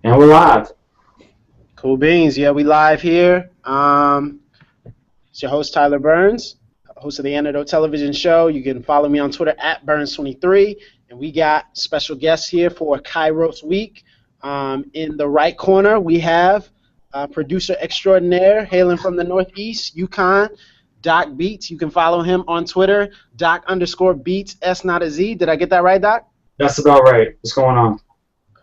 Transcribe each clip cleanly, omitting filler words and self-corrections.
And we're live. Cool beans. Yeah, we live here. It's your host, Tyler Burns, host of the Antidote Television Show. You can follow me on Twitter at Burns23. And we got special guests here for Kairos Week. In the right corner, we have producer extraordinaire, hailing from the Northeast, Yukon, Doc Beats. You can follow him on Twitter, Doc_Beats, S not a Z. Did I get that right, Doc? That's about right. What's going on?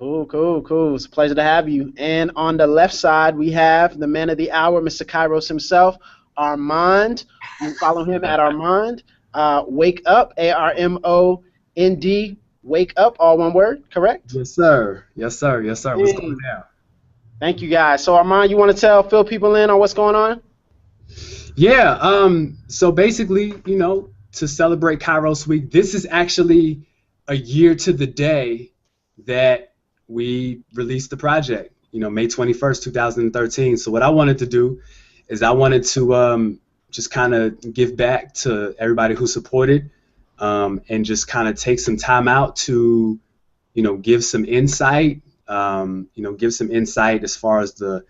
Cool. It's a pleasure to have you. And on the left side, we have the man of the hour, Mr. Kairos himself, Armond. You can follow him at Armond. Wake Up, ARMOND. Wake Up, all one word, correct? Yes, sir. What's going down? Thank you, guys. So, Armond, you want to fill people in on what's going on? Yeah. So basically, to celebrate Kairos Week, this is actually a year to the day that we released the project, May 21st, 2013. So what I wanted to do is I wanted to just kind of give back to everybody who supported and just kind of take some time out to, give some insight, as far as the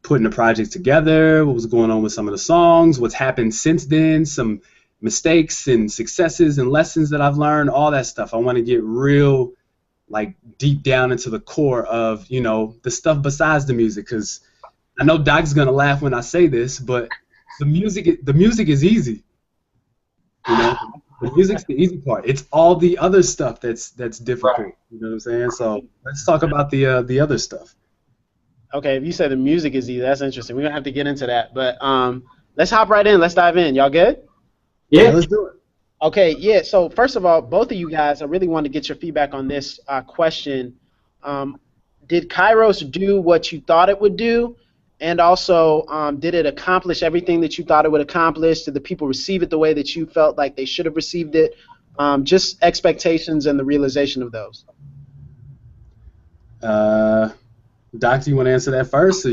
putting the project together, what was going on with some of the songs, what's happened since then, some mistakes and successes and lessons that I've learned, all that stuff. I want to get real deep down into the core of, the stuff besides the music, because I know Doc's gonna laugh when I say this, but the music is easy. The music's the easy part. It's all the other stuff that's difficult. Right. You know what I'm saying? So let's talk about the other stuff. Okay, if you say the music is easy, that's interesting. We're gonna have to get into that, but let's hop right in. Let's dive in. Y'all good? Yeah, let's do it. Okay, yeah, so first of all, both of you guys, I really want to get your feedback on this question. Did Kairos do what you thought it would do? And also, did it accomplish everything that you thought it would accomplish? Did the people receive it the way that you felt like they should have received it? Just expectations and the realization of those. Doc, do you want to answer that first? Or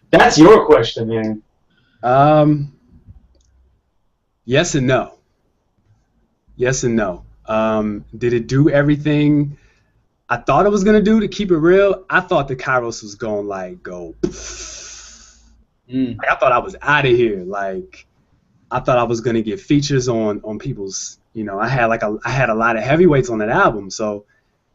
that's your question, man. Yes and no. Did it do everything I thought it was going to do? To keep it real, I thought the Kairos was going go. I thought I was out of here. I thought I was going to get features on people's, I had a lot of heavyweights on that album. So,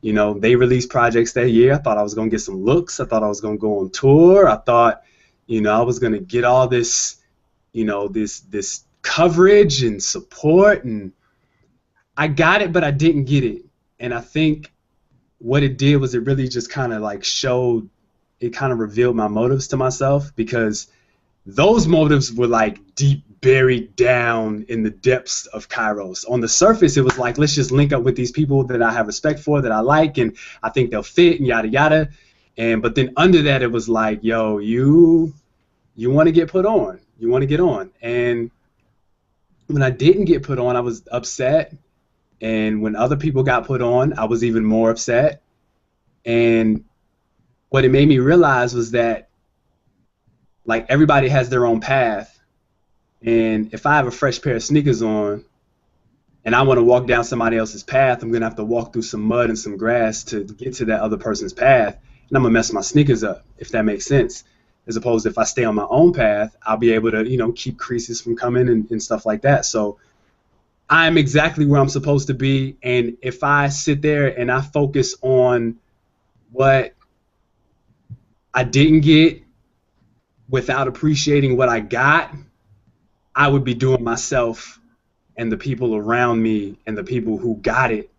they released projects that year. I thought I was going to get some looks. I thought I was going to go on tour. I thought, I was going to get all this, this coverage and support, and I got it, but I didn't get it. And I think what it did was it really just kind of showed, it kind of revealed my motives to myself, because those motives were deep buried down in the depths of Kairos. On the surface, it was let's just link up with these people that I have respect for, that I like, and I think they'll fit, and yada yada. But then under that, it was yo, you want to get put on. You want to get on. And when I didn't get put on, I was upset. And when other people got put on, I was even more upset. And what it made me realize was that everybody has their own path. And if I have a fresh pair of sneakers on and I want to walk down somebody else's path, I'm going to have to walk through some mud and some grass to get to that other person's path. And I'm going to mess my sneakers up, if that makes sense. As opposed to if I stay on my own path, I'll be able to, keep creases from coming and stuff like that. So I'm exactly where I'm supposed to be, and if I sit there and I focus on what I didn't get without appreciating what I got, I would be doing myself and the people around me and the people who got it,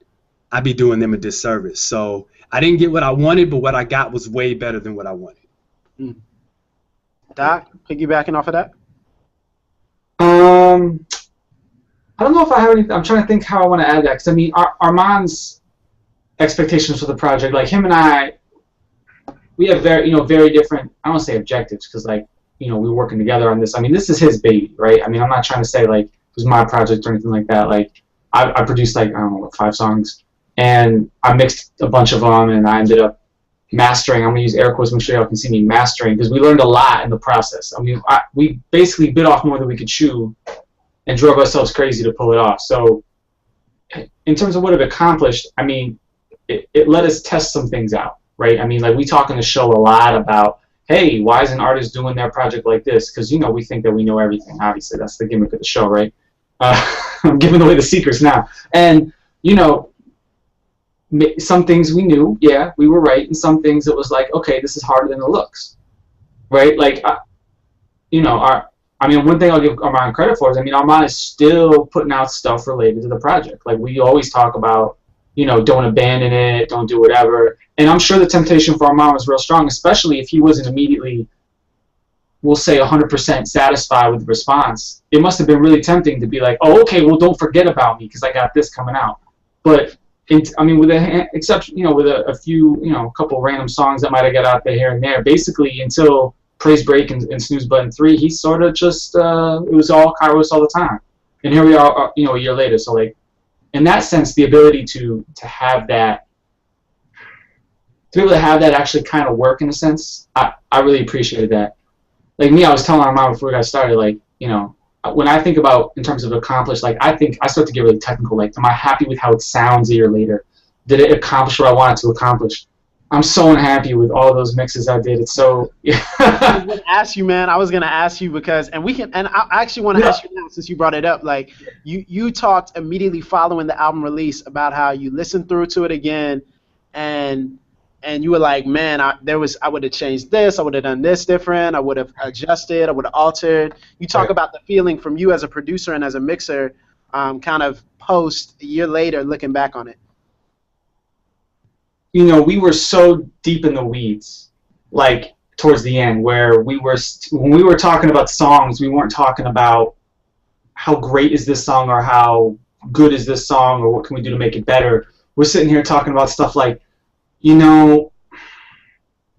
I'd be doing them a disservice. So I didn't get what I wanted, but what I got was way better than what I wanted. Doc, piggybacking off of that? I don't know if I have anything. I'm trying to think how I want to add that, because I mean, Armand's expectations for the project, him and I, we have very different. I don't want to say objectives, because we're working together on this. I mean, this is his baby, right? I mean, I'm not trying to say it was my project or anything like that. I produced I don't know, 5 songs, and I mixed a bunch of them, and I ended up mastering. I'm gonna use air quotes. Make sure y'all can see me mastering, because we learned a lot in the process. I mean, we basically bit off more than we could chew, and drove ourselves crazy to pull it off. So in terms of what it accomplished, I mean, it let us test some things out, right? I mean, like, we talk in the show a lot about, hey, why is an artist doing their project like this? Because, you know, we think that we know everything. Obviously, that's the gimmick of the show, right? I'm giving away the secrets now. And, you know, some things we knew, yeah, we were right, and some things it was like, okay, this is harder than it looks, right? Like, you know, one thing I'll give Armand credit for is, I mean, Armand is still putting out stuff related to the project. Like, we always talk about, you know, don't abandon it, don't do whatever. And I'm sure the temptation for Armand was real strong, especially if he wasn't immediately, we'll say, 100% satisfied with the response. It must have been really tempting to be like, oh, okay, well, don't forget about me because I got this coming out. But I mean, with exception, you know, with a few, you know, a couple random songs that might have got out there here and there, basically until Praise Break and Snooze Button 3, he sort of just, it was all Kairos all the time. And here we are, you know, a year later. So, like, in that sense, the ability to have that, to be able to have that actually kind of work in a sense, I really appreciated that. Like me, I was telling Armand before we got started, like, you know, when I think about in terms of accomplished, like, I think I start to get really technical. Like, am I happy with how it sounds a year later? Did it accomplish what I wanted to accomplish? I'm so unhappy with all those mixes I did. It's so. I was gonna ask you, man. I was gonna ask you because, and I actually want to ask you now since you brought it up. Like, you talked immediately following the album release about how you listened through to it again, and you were like, man, I would have changed this, I would have done this different, I would have adjusted, I would have altered. You talk about the feeling from you as a producer and as a mixer, kind of post a year later, looking back on it. You know, we were so deep in the weeds, like towards the end, where when we were talking about songs, we weren't talking about how great is this song or how good is this song or what can we do to make it better. We're sitting here talking about stuff like, you know,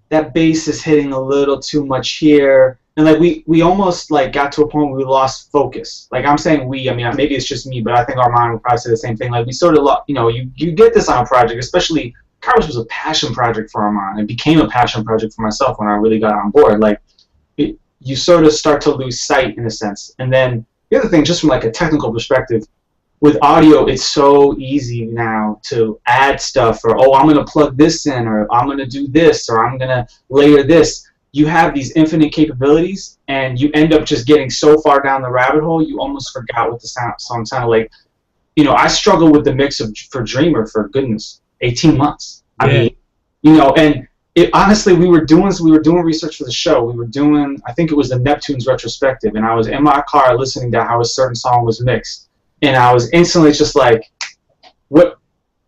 that bass is hitting a little too much here. And like we almost like got to a point where we lost focus. Like, I'm saying we, I mean, maybe it's just me, but I think Armand would probably say the same thing. Like, we sort of, you know, you get this on a project, especially Kairos was a passion project for Armand. It became a passion project for myself when I really got on board. Like, you sort of start to lose sight in a sense. And then the other thing, just from like a technical perspective, with audio, it's so easy now to add stuff, or, oh, I'm going to plug this in, or I'm going to do this, or I'm going to layer this. You have these infinite capabilities, and you end up just getting so far down the rabbit hole, you almost forgot what the song sounded like. You know, I struggled with the mix for Dreamer, for goodness, 18 months. I mean, you know, and honestly, we were doing research for the show. We were doing, I think it was the Neptunes retrospective, and I was in my car listening to how a certain song was mixed. And I was instantly just like, what?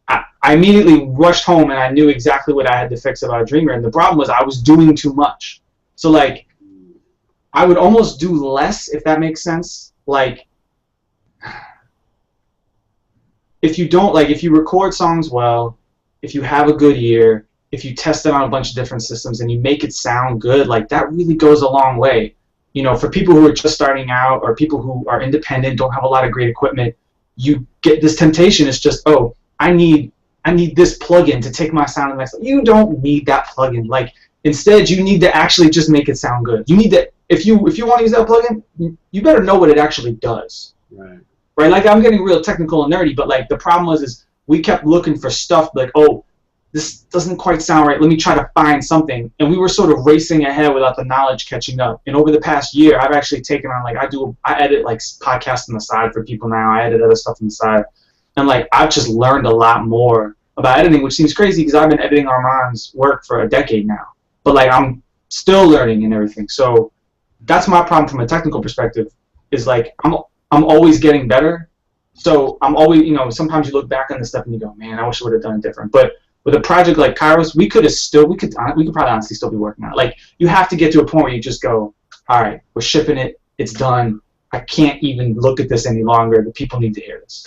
I immediately rushed home and I knew exactly what I had to fix about Dreamer. And the problem was I was doing too much. So, like, I would almost do less, if that makes sense. Like, if you record songs well, if you have a good year, if you test it on a bunch of different systems and you make it sound good, like, that really goes a long way. You know, for people who are just starting out or people who are independent, don't have a lot of great equipment, you get this temptation. It's just, oh, I need this plugin to take my sound to the next level. You don't need that plugin. Like, instead, you need to actually just make it sound good. You need to, if you want to use that plugin, you better know what it actually does. Right. Right. Like, I'm getting real technical and nerdy, but like the problem was we kept looking for stuff like, oh, this doesn't quite sound right. Let me try to find something. And we were sort of racing ahead without the knowledge catching up. And over the past year, I've actually taken on, like, I edit, like, podcasts on the side for people now. I edit other stuff on the side. And, like, I've just learned a lot more about editing, which seems crazy because I've been editing Armand's work for a decade now. But, like, I'm still learning and everything. So that's my problem from a technical perspective is, like, I'm always getting better. So I'm always, you know, sometimes you look back on this stuff and you go, man, I wish I would have done it different. But with a project like Kairos, we could probably honestly still be working on it. Like, you have to get to a point where you just go, all right, we're shipping it, it's done. I can't even look at this any longer. The people need to hear this.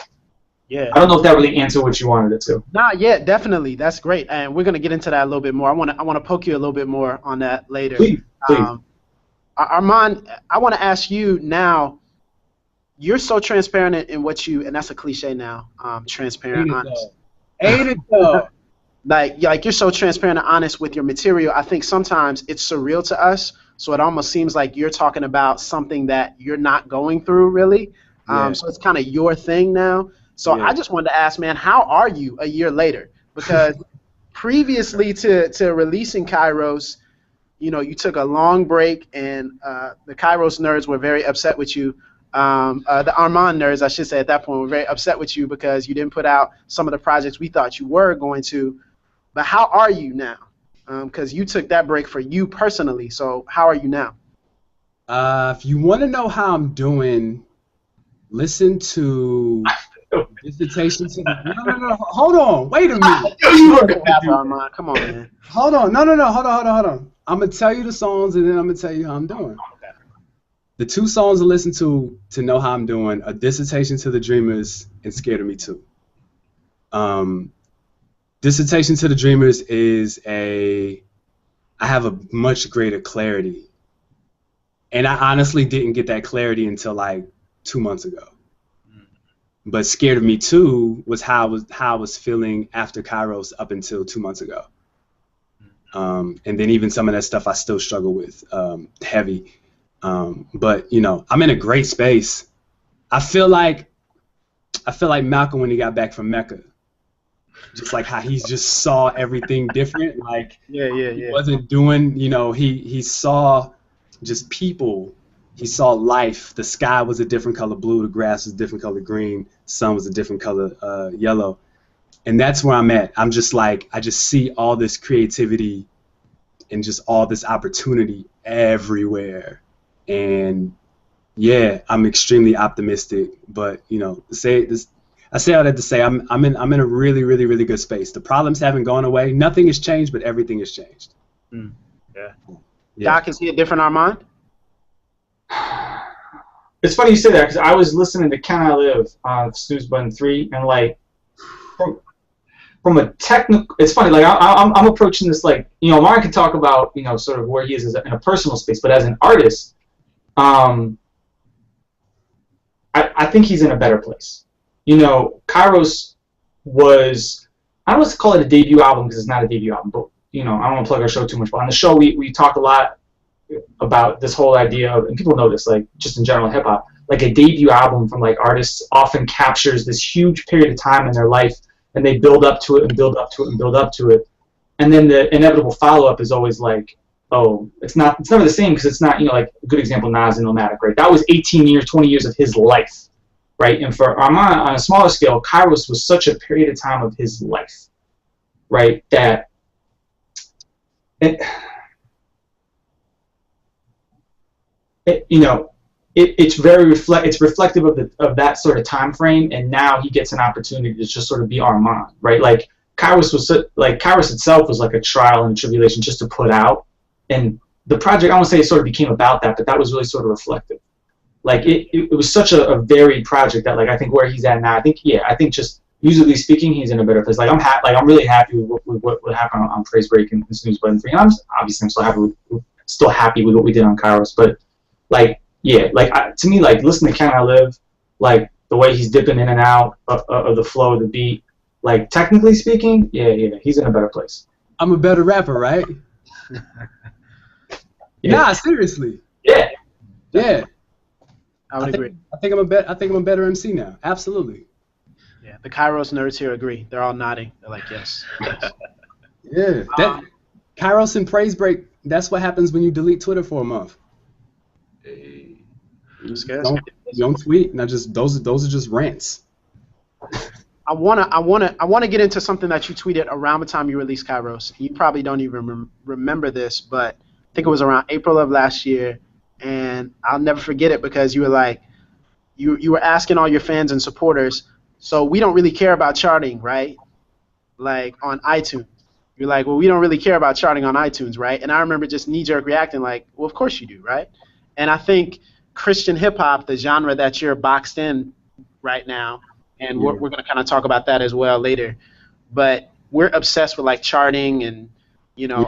Yeah. I don't know if that really answered what you wanted it to. Nah, yeah, definitely. That's great, and we're gonna get into that a little bit more. I want to poke you a little bit more on that later. Please. Armand, I want to ask you now. You're so transparent in what you, and that's a cliche now. Transparent, honest. Ain't it though? Like you're so transparent and honest with your material. I think sometimes it's surreal to us, so it almost seems like you're talking about something that you're not going through, really. So it's kind of your thing now. So I just wanted to ask, man, how are you a year later? Because previously to releasing Kairos, you know, you took a long break, and the Kairos nerds were very upset with you. The Armond nerds, I should say, at that point, were very upset with you because you didn't put out some of the projects we thought you were going to. But how are you now? Because you took that break for you personally. So how are you now? If you want to know how I'm doing, listen to Dissertation to the... No. Hold on. Wait a minute. You were good, Armond. Come on, man. Hold on. No. Hold on. I'm going to tell you the songs, and then I'm going to tell you how I'm doing. The two songs to listen to know how I'm doing are Dissertation to the Dreamers and Scared of Me Too. Dissertation to the Dreamers is I have a much greater clarity. And I honestly didn't get that clarity until like 2 months ago. But Scared of Me Too was how I was feeling after Kairos up until 2 months ago. And then even some of that stuff I still struggle with, heavy. But you know, I'm in a great space. I feel like Malcolm when he got back from Mecca. Just like how he just saw everything different. Like he wasn't doing, you know, he saw just people. He saw life. The sky was a different color blue. The grass was a different color green. The sun was a different color yellow. And that's where I'm at. I'm just like, I just see all this creativity and just all this opportunity everywhere. And yeah, I'm extremely optimistic. But you know, I say all that to say I'm in a really, really, really good space. The problems haven't gone away. Nothing has changed, but everything has changed. Yeah. Doc, is he a different Armond? It's funny you say that because I was listening to Can I Live on Snooze Button 3, and like from a technical, it's funny. Like I'm approaching this like, you know, Mark can talk about, you know, sort of where he is in a personal space, but as an artist, I think he's in a better place. You know, Kairos was, I don't want to call it a debut album because it's not a debut album, but you know, I don't want to plug our show too much, but on the show we talk a lot about this whole idea of, and people know this, like just in general hip hop, like a debut album from like artists often captures this huge period of time in their life, and they build up to it and build up to it and build up to it, and then the inevitable follow up is always like, oh, it's never the same because it's not, you know, like a good example, Nas and Illmatic, right? That was 18 years, 20 years of his life, right? And for Armand, on a smaller scale, Kairos was such a period of time of his life, right? That you know, it's reflective of that sort of time frame, and now he gets an opportunity to just sort of be Armand, right? Like Kairos itself was like a trial and tribulation just to put out, and the project, I don't want to say it sort of became about that, but that was really sort of reflective. Like it was such a varied project that like I think where he's at now, I think just musically speaking, he's in a better place. Like I'm really happy with what happened on Praise Break and Snooze Button 3. And I'm still happy with what we did on Kairos, but like, yeah, like to me, like listening to Can I Live, like the way he's dipping in and out of the flow of the beat, like technically speaking, yeah, he's in a better place. I'm a better rapper, right? Yeah. Nah, seriously. Yeah. I would agree. I think I'm a better MC now. Absolutely. Yeah, the Kairos nerds here agree. They're all nodding. They're like, yes. Yeah. Kairos and Praise Break, that's what happens when you delete Twitter for a month. You don't tweet. Not just those are just rants. I wanna get into something that you tweeted around the time you released Kairos. You probably don't even remember this, but I think it was around April of last year, and I'll never forget it because you were like, you were asking all your fans and supporters, so we don't really care about charting, right? Like on iTunes. You're like, well, we don't really care about charting on iTunes, right? And I remember just knee-jerk reacting like, well, of course you do, right? And I think Christian hip-hop, the genre that you're boxed in right now, and we're going to kind of talk about that as well later, but we're obsessed with like charting, and you know,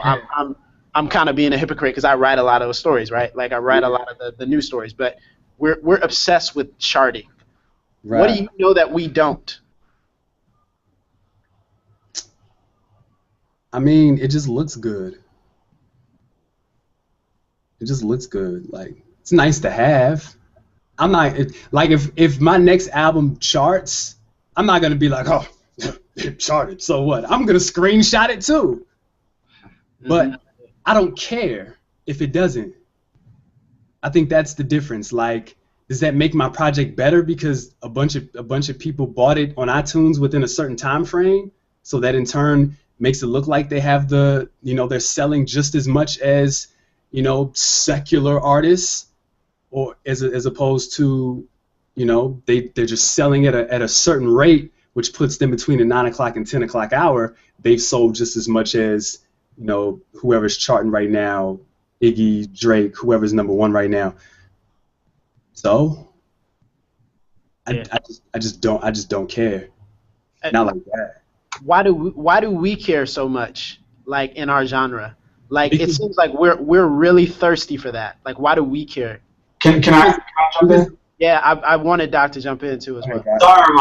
I'm kind of being a hypocrite because I write a lot of those stories, right? Like I write a lot of the news stories, but we're obsessed with charting. Right. What do you know that we don't? I mean, it just looks good. It just looks good. Like, it's nice to have. I'm not like if my next album charts, I'm not gonna be like, oh, it charted. So what? I'm gonna screenshot it too. But I don't care if it doesn't. I think that's the difference. Like, does that make my project better because a bunch of people bought it on iTunes within a certain time frame? So that in turn makes it look like they have they're selling just as much as, secular artists, or as opposed to, they're just selling it at a certain rate, which puts them between the 9 o'clock and 10 o'clock hour. They've sold just as much as, whoever's charting right now, Iggy, Drake, whoever's number one right now. So I just don't care. Not like that. Why do we care so much, like, in our genre? Like, it seems like we're really thirsty for that. Like, why do we care? Can I jump in? Yeah, I wanted Doc to jump in too as well. Sorry,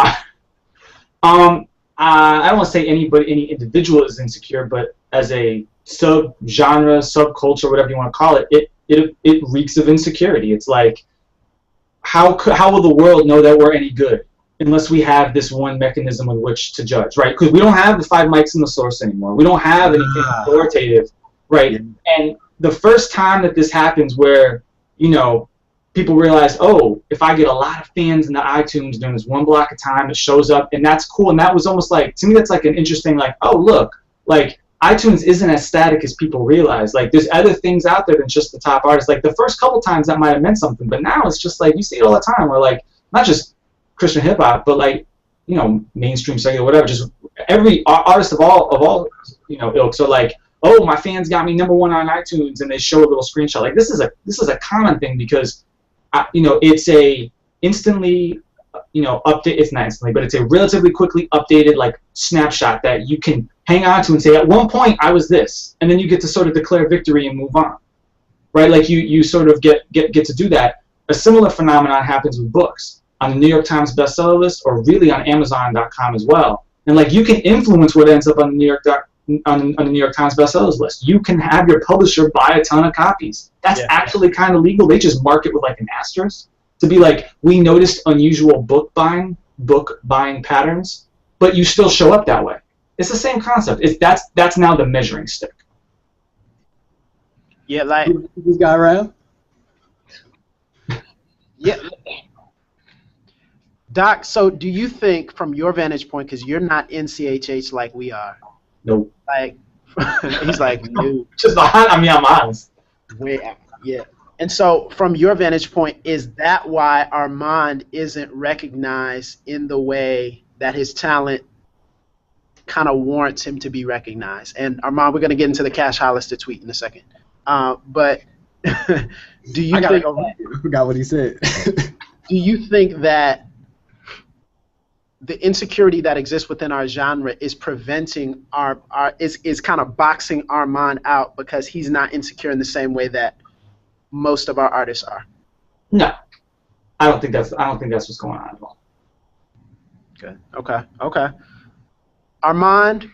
I don't want to say any individual is insecure, but as a sub-genre, subculture, whatever you want to call it, it reeks of insecurity. It's like, how will the world know that we're any good unless we have this one mechanism with which to judge, right? Because we don't have the 5 mics in the source anymore. We don't have anything authoritative, right? Yeah. And the first time that this happens where, people realize, oh, if I get a lot of fans in the iTunes during this one block of time, it shows up, and that's cool. And that was almost like, to me, that's like an interesting, like, oh, look, like, iTunes isn't as static as people realize. Like, there's other things out there than just the top artists. Like, the first couple times that might have meant something, but now it's just like, you see it all the time where, like, not just Christian hip-hop, but, like, mainstream, secular, whatever, just every artist of all ilks are like, oh, my fans got me #1 on iTunes, and they show a little screenshot. Like, this is a common thing because, it's a instantly, update. It's not instantly, but it's a relatively quickly updated, like, snapshot that you can hang on to and say, at one point I was this, and then you get to sort of declare victory and move on, right? Like, you sort of get to do that. A similar phenomenon happens with books on the New York Times bestseller list, or really on Amazon.com as well. And, like, you can influence what ends up on the New York Times bestsellers list. You can have your publisher buy a ton of copies. That's actually kind of legal. They just mark it with, like, an asterisk to be like, we noticed unusual book buying patterns, but you still show up that way. It's the same concept. That's now the measuring stick. Yeah, like this guy around. Yeah. Doc, so do you think, from your vantage point, because you're not in CHH like we are, nope. Like, he's like, no. I'm honest. Yeah. And so, from your vantage point, is that why Armond isn't recognized in the way that his talent kind of warrants him to be recognized? And Armond, we're going to get into the Cash Hollister tweet in a second. But do you think? I forgot what he said. Do you think that the insecurity that exists within our genre is preventing is kind of boxing Armond out because he's not insecure in the same way that most of our artists are? No, I don't think that's what's going on at all. Good. Okay. Armond,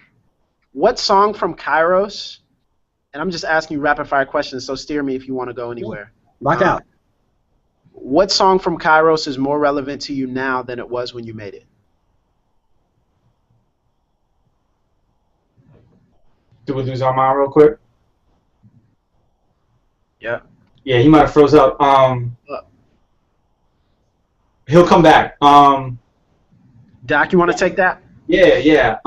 what song from Kairos? And I'm just asking you rapid fire questions, so steer me if you want to go anywhere. Rock out. What song from Kairos is more relevant to you now than it was when you made it? Do we lose Armand real quick? Yeah. Yeah, he might have froze up. He'll come back. Doc, you want to take that? Yeah.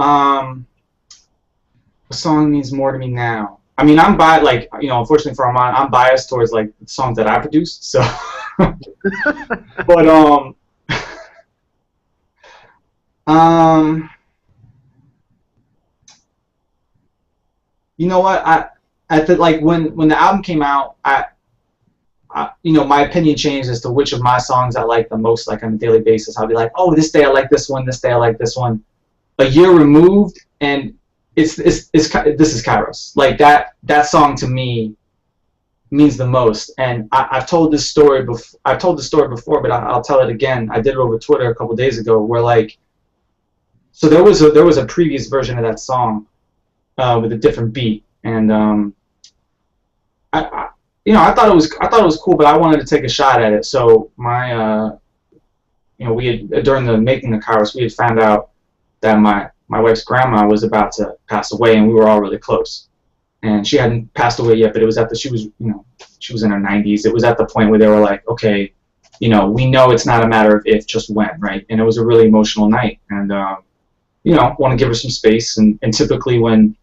What song means more to me now? I mean, I'm biased. Like, unfortunately for Armand, I'm biased towards, like, the songs that I produced. So, but you know what? I think, like, when the album came out, my opinion changed as to which of my songs I like the most, like, on a daily basis. I'll be like, oh, this day I like this one, this day I like this one. A year removed, and this is Kairos. Like, that song to me means the most. And I've told this story before. I've told the story before, but I'll tell it again. I did it over Twitter a couple days ago, where, like, so there was a previous version of that song with a different beat, and I thought it was cool, but I wanted to take a shot at it. So we had, during the making of Kairos, we had found out that my wife's grandma was about to pass away, and we were all really close. And she hadn't passed away yet, but it was she was in her 90s. It was at the point where they were like, okay, we know it's not a matter of if, just when, right? And it was a really emotional night, and want to give her some space. And typically when,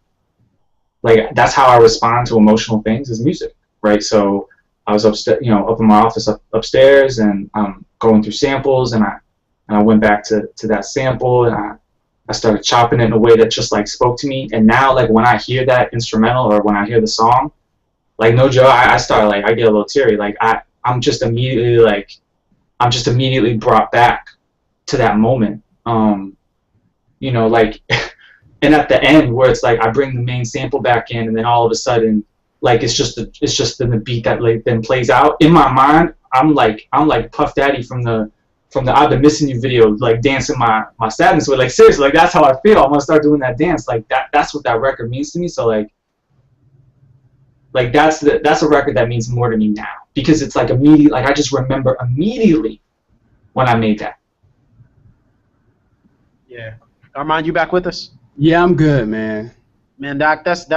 like, that's how I respond to emotional things, is music, right? So I was upstairs, up in my office upstairs, and going through samples, and I went back to that sample, and I started chopping it in a way that just like spoke to me. And now, like, when I hear that instrumental or when I hear the song, like, no joke, I start, like, I get a little teary. Like, I'm just immediately brought back to that moment. Like, and at the end where it's like I bring the main sample back in, and then all of a sudden, like, it's just the beat that, like, then plays out in my mind. I'm like Puff Daddy from the I've Been Missing You video, like, dancing my sadness with. Like, seriously, like, that's how I feel. I'm gonna start doing that dance. Like, that's what that record means to me. So like that's a record that means more to me now, because it's like immediate. Like, I just remember immediately when I made that. Yeah. Armond, you back with us? Yeah, I'm good, man. Man, Doc, that's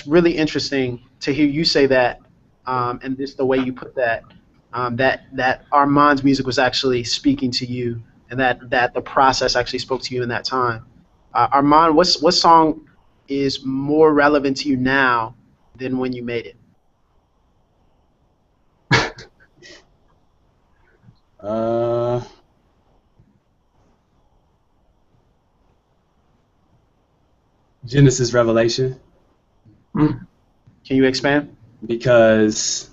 really interesting to hear you say that, and just the way you put that, that Armand's music was actually speaking to you, and that the process actually spoke to you in that time. Armand, what song is more relevant to you now than when you made it? Genesis Revelation. Can you expand? Because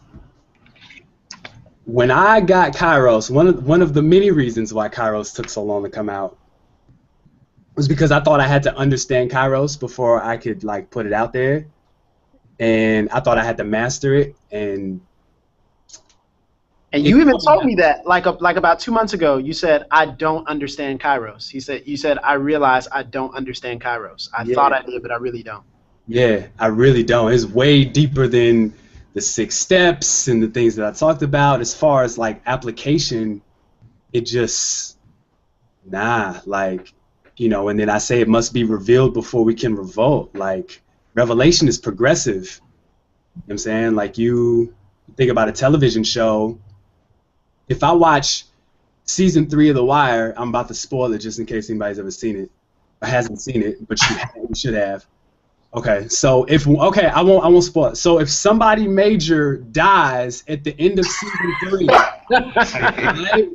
when I got Kairos, one of the many reasons why Kairos took so long to come out was because I thought I had to understand Kairos before I could, like, put it out there, and I thought I had to master it. And you even told me that, like about 2 months ago, you said, I don't understand Kairos. You said, I realize I don't understand Kairos. I thought I did, but I really don't. Yeah, I really don't. It's way deeper than the 6 steps and the things that I talked about. As far as, like, application, it just, like, and then I say it must be revealed before we can revolt. Like, revelation is progressive. You know what I'm saying? Like, you think about a television show. If I watch season 3 of The Wire, I'm about to spoil it just in case anybody's ever seen it or hasn't seen it, but you should have. Okay, so I won't spoil it. So if somebody major dies at the end of season 3, right,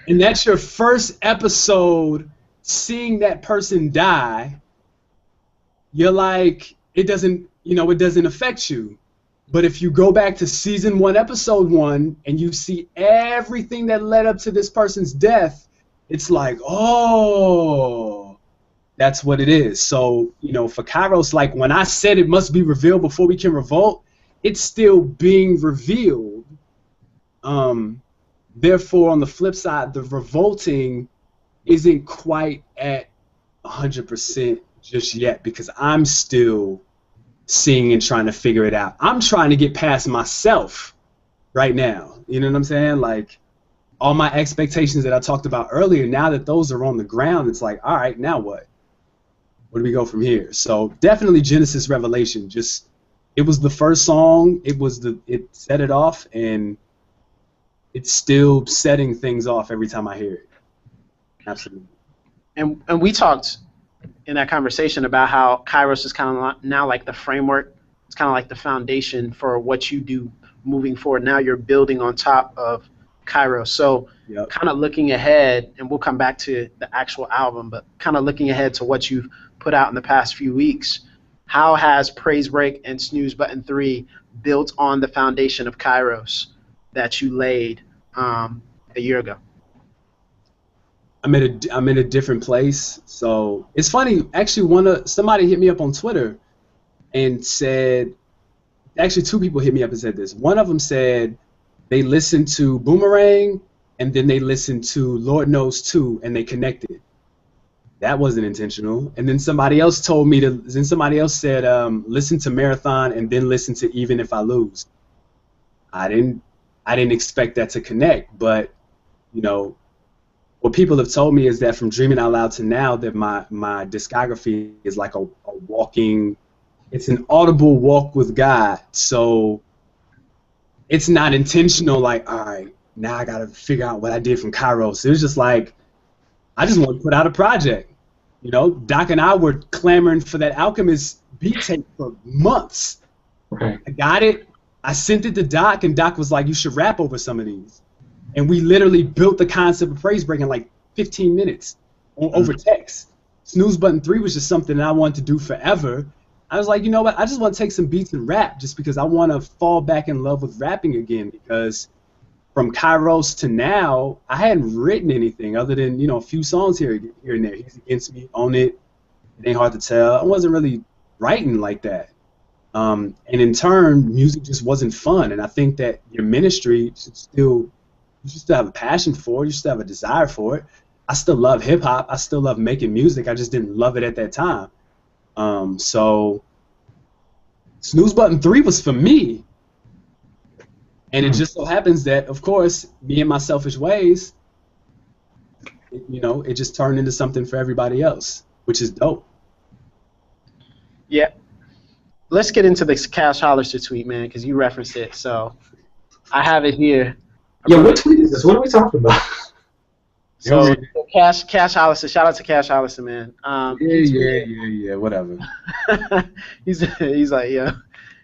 and that's your first episode seeing that person die, you're like, it doesn't affect you. But if you go back to season 1, episode 1, and you see everything that led up to this person's death, it's like, oh, that's what it is. So, for Kairos, like, when I said it must be revealed before we can revolt, it's still being revealed. Therefore, on the flip side, the revolting isn't quite at 100% just yet, because I'm still seeing and trying to figure it out. I'm trying to get past myself right now. You know what I'm saying? Like, all my expectations that I talked about earlier, now that those are on the ground, it's like, all right, now what? Where do we go from here? So definitely Genesis Revelation. Just, it was the first song. It set it off, and it's still setting things off every time I hear it. Absolutely. And we talked in that conversation about how Kairos is kind of now like the framework. It's kind of like the foundation for what you do moving forward. Now you're building on top of Kairos. So kind of looking ahead, and we'll come back to the actual album, but kind of looking ahead to what you've put out in the past few weeks, how has Praise Break and Snooze Button 3 built on the foundation of Kairos that you laid a year ago? I'm in a different place. So it's funny, actually, somebody hit me up on Twitter and said, actually 2 people hit me up and said this. One of them said they listened to Boomerang and then they listened to Lord Knows 2 and they connected. That wasn't intentional. And then somebody else said listen to Marathon and then listen to Even If I Lose. I didn't expect that to connect, but what people have told me is that from Dreaming Out Loud to now, that my discography is like a walking, it's an audible walk with God. So it's not intentional, like, all right, now I got to figure out what I did from Kairos. It was just like, I just want to put out a project. You know, Doc and I were clamoring for that Alchemist beat tape for months. Okay. I got it. I sent it to Doc, and Doc was like, you should rap over some of these. And we literally built the concept of Praise Break in like 15 minutes over text. Snooze Button 3 was just something that I wanted to do forever. I was like, you know what? I just want to take some beats and rap just because I want to fall back in love with rapping again, because from Kairos to now, I hadn't written anything other than, you know, a few songs here and there. He's Against Me, Own It, It Ain't Hard to Tell. I wasn't really writing like that. And in turn, music just wasn't fun. And I think that your ministry should still, you should still have a passion for it. You should still have a desire for it. I still love hip hop. I still love making music. I just didn't love it at that time. So Snooze Button 3 was for me. And it just so happens that, of course, me and my selfish ways, you know, it just turned into something for everybody else, which is dope. Yeah. Let's get into this Cash Hollister tweet, man, because you referenced it. So I have it here. Yeah, what tweet is this? What are we talking about? So Cash Hollister, shout out to Cash Hollister, man. Yeah, whatever. he's like, yeah.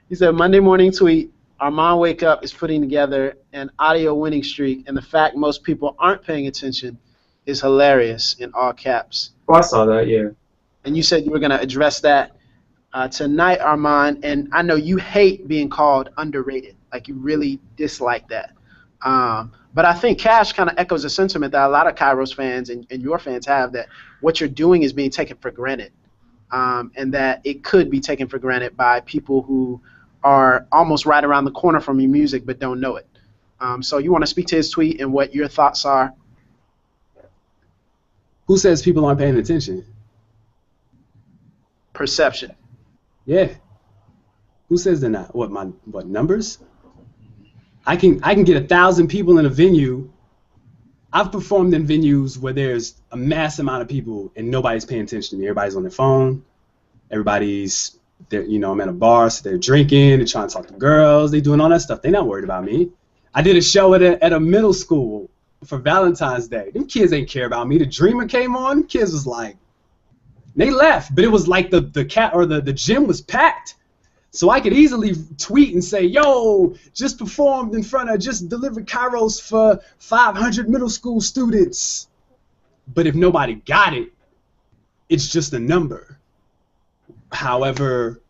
He said, Monday morning tweet, Armond Wake Up is putting together an audio winning streak, and the fact most people aren't paying attention is hilarious, in all caps. Oh, I saw that, yeah. And you said you were going to address that tonight, Armond, and I know you hate being called underrated. Like, you really dislike that. But I think Cash kind of echoes a sentiment that a lot of Kairos fans and your fans have, that what you're doing is being taken for granted, and that it could be taken for granted by people who are almost right around the corner from your music but don't know it. So you want to speak to his tweet and what your thoughts are? Who says people aren't paying attention? Perception. Yeah. Who says they're not? What numbers? I can get 1,000 people in a venue. I've performed in venues where there's a mass amount of people and nobody's paying attention to me. Everybody's on their phone. Everybody's there, you know, I'm at a bar, so they're drinking, they're trying to talk to girls, they're doing all that stuff. They're not worried about me. I did a show at a middle school for Valentine's Day. Them kids ain't care about me. The Dreamer came on. Kids was like, they left, but it was like the gym was packed. So I could easily tweet and say, yo, just delivered Kairos for 500 middle school students. But if nobody got it, it's just a number. However,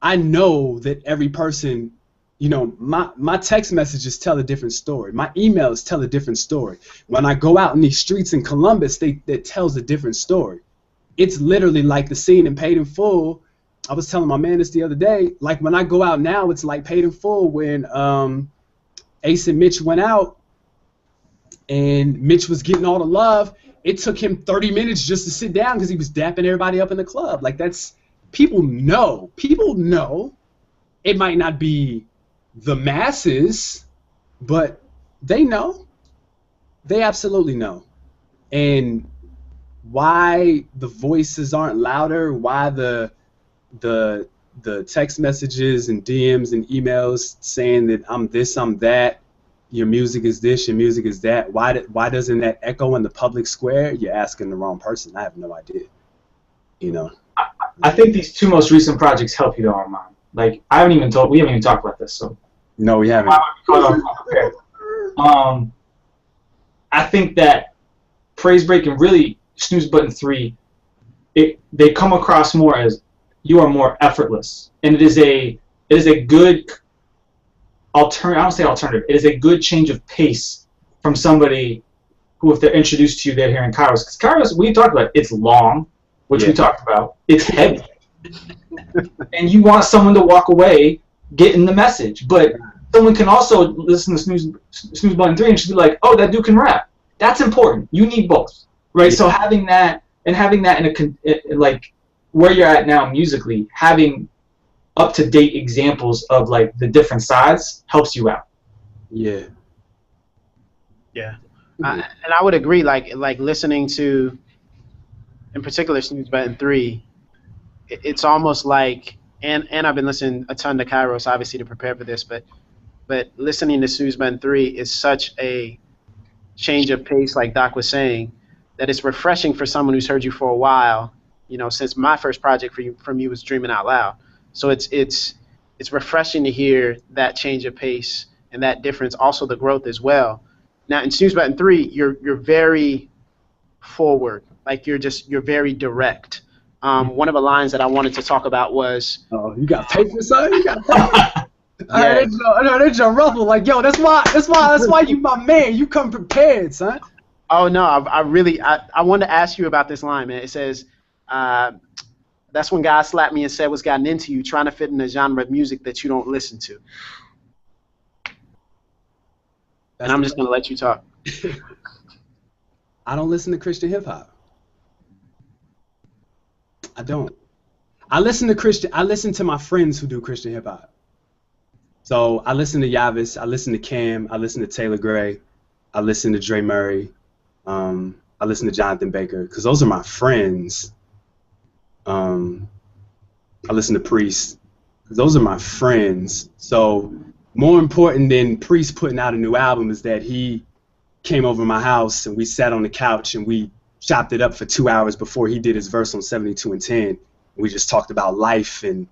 I know that every person, you know, my text messages tell a different story. My emails tell a different story. When I go out in these streets in Columbus, that tells a different story. It's literally like the scene in Paid in Full. I was telling my man this the other day. Like, when I go out now, it's like Paid in Full when Ace and Mitch went out and Mitch was getting all the love. It took him 30 minutes just to sit down because he was dapping everybody up in the club. Like, that's... People know. It might not be the masses, but they know. They absolutely know. And why the voices aren't louder, why the text messages and DMs and emails saying that I'm this, I'm that, your music is this, your music is that, why doesn't that echo in the public square? You're asking the wrong person. I have no idea. You know. I think these two most recent projects help you, though, Armond. Like, we haven't even talked about this, so. No, we haven't. I think that Praise Break and really Snooze Button 3, they come across more as you are more effortless, and it is a good alternative. I don't say alternative. It is a good change of pace from somebody who, if they're introduced to you, they're hearing Kairos. Because Kairos, we talked about, it's long. Which we talked about. It's heavy. And you want someone to walk away getting the message. But someone can also listen to Snooze Button 3 and just be like, oh, that dude can rap. That's important. You need both. Right? Yeah. So having that in like where you're at now musically, having up-to-date examples of like the different sides helps you out. Yeah. Yeah. And I would agree. Like listening to, in particular, Snooze Button 3. It's almost like, and I've been listening a ton to Kairos, obviously, to prepare for this, but listening to Snooze Button 3 is such a change of pace, like Doc was saying, that it's refreshing for someone who's heard you for a while. You know, since my first project from you was Dreaming Out Loud, so it's refreshing to hear that change of pace and that difference, also the growth as well. Now in Snooze Button 3, you're very forward, like you're very direct. One of the lines that I wanted to talk about was, "Oh, you got paper, son? You got paper." I heard that ruffle. Like, yo, that's why you my man. You come prepared, son. Oh no, I wanted to ask you about this line, man. It says, "That's when God slapped me and said what's gotten into you, trying to fit in a genre of music that you don't listen to." And I'm just gonna let you talk. I don't listen to Christian hip hop. I don't. I listen to my friends who do Christian hip hop. So I listen to Yavis, I listen to Cam, I listen to Taylor Gray, I listen to Dre Murray, I listen to Jonathan Baker, because those are my friends. I listen to Priest, because those are my friends. So more important than Priest putting out a new album is that he came over my house and we sat on the couch and we chopped it up for 2 hours before he did his verse on 72 and 10. We just talked about life and,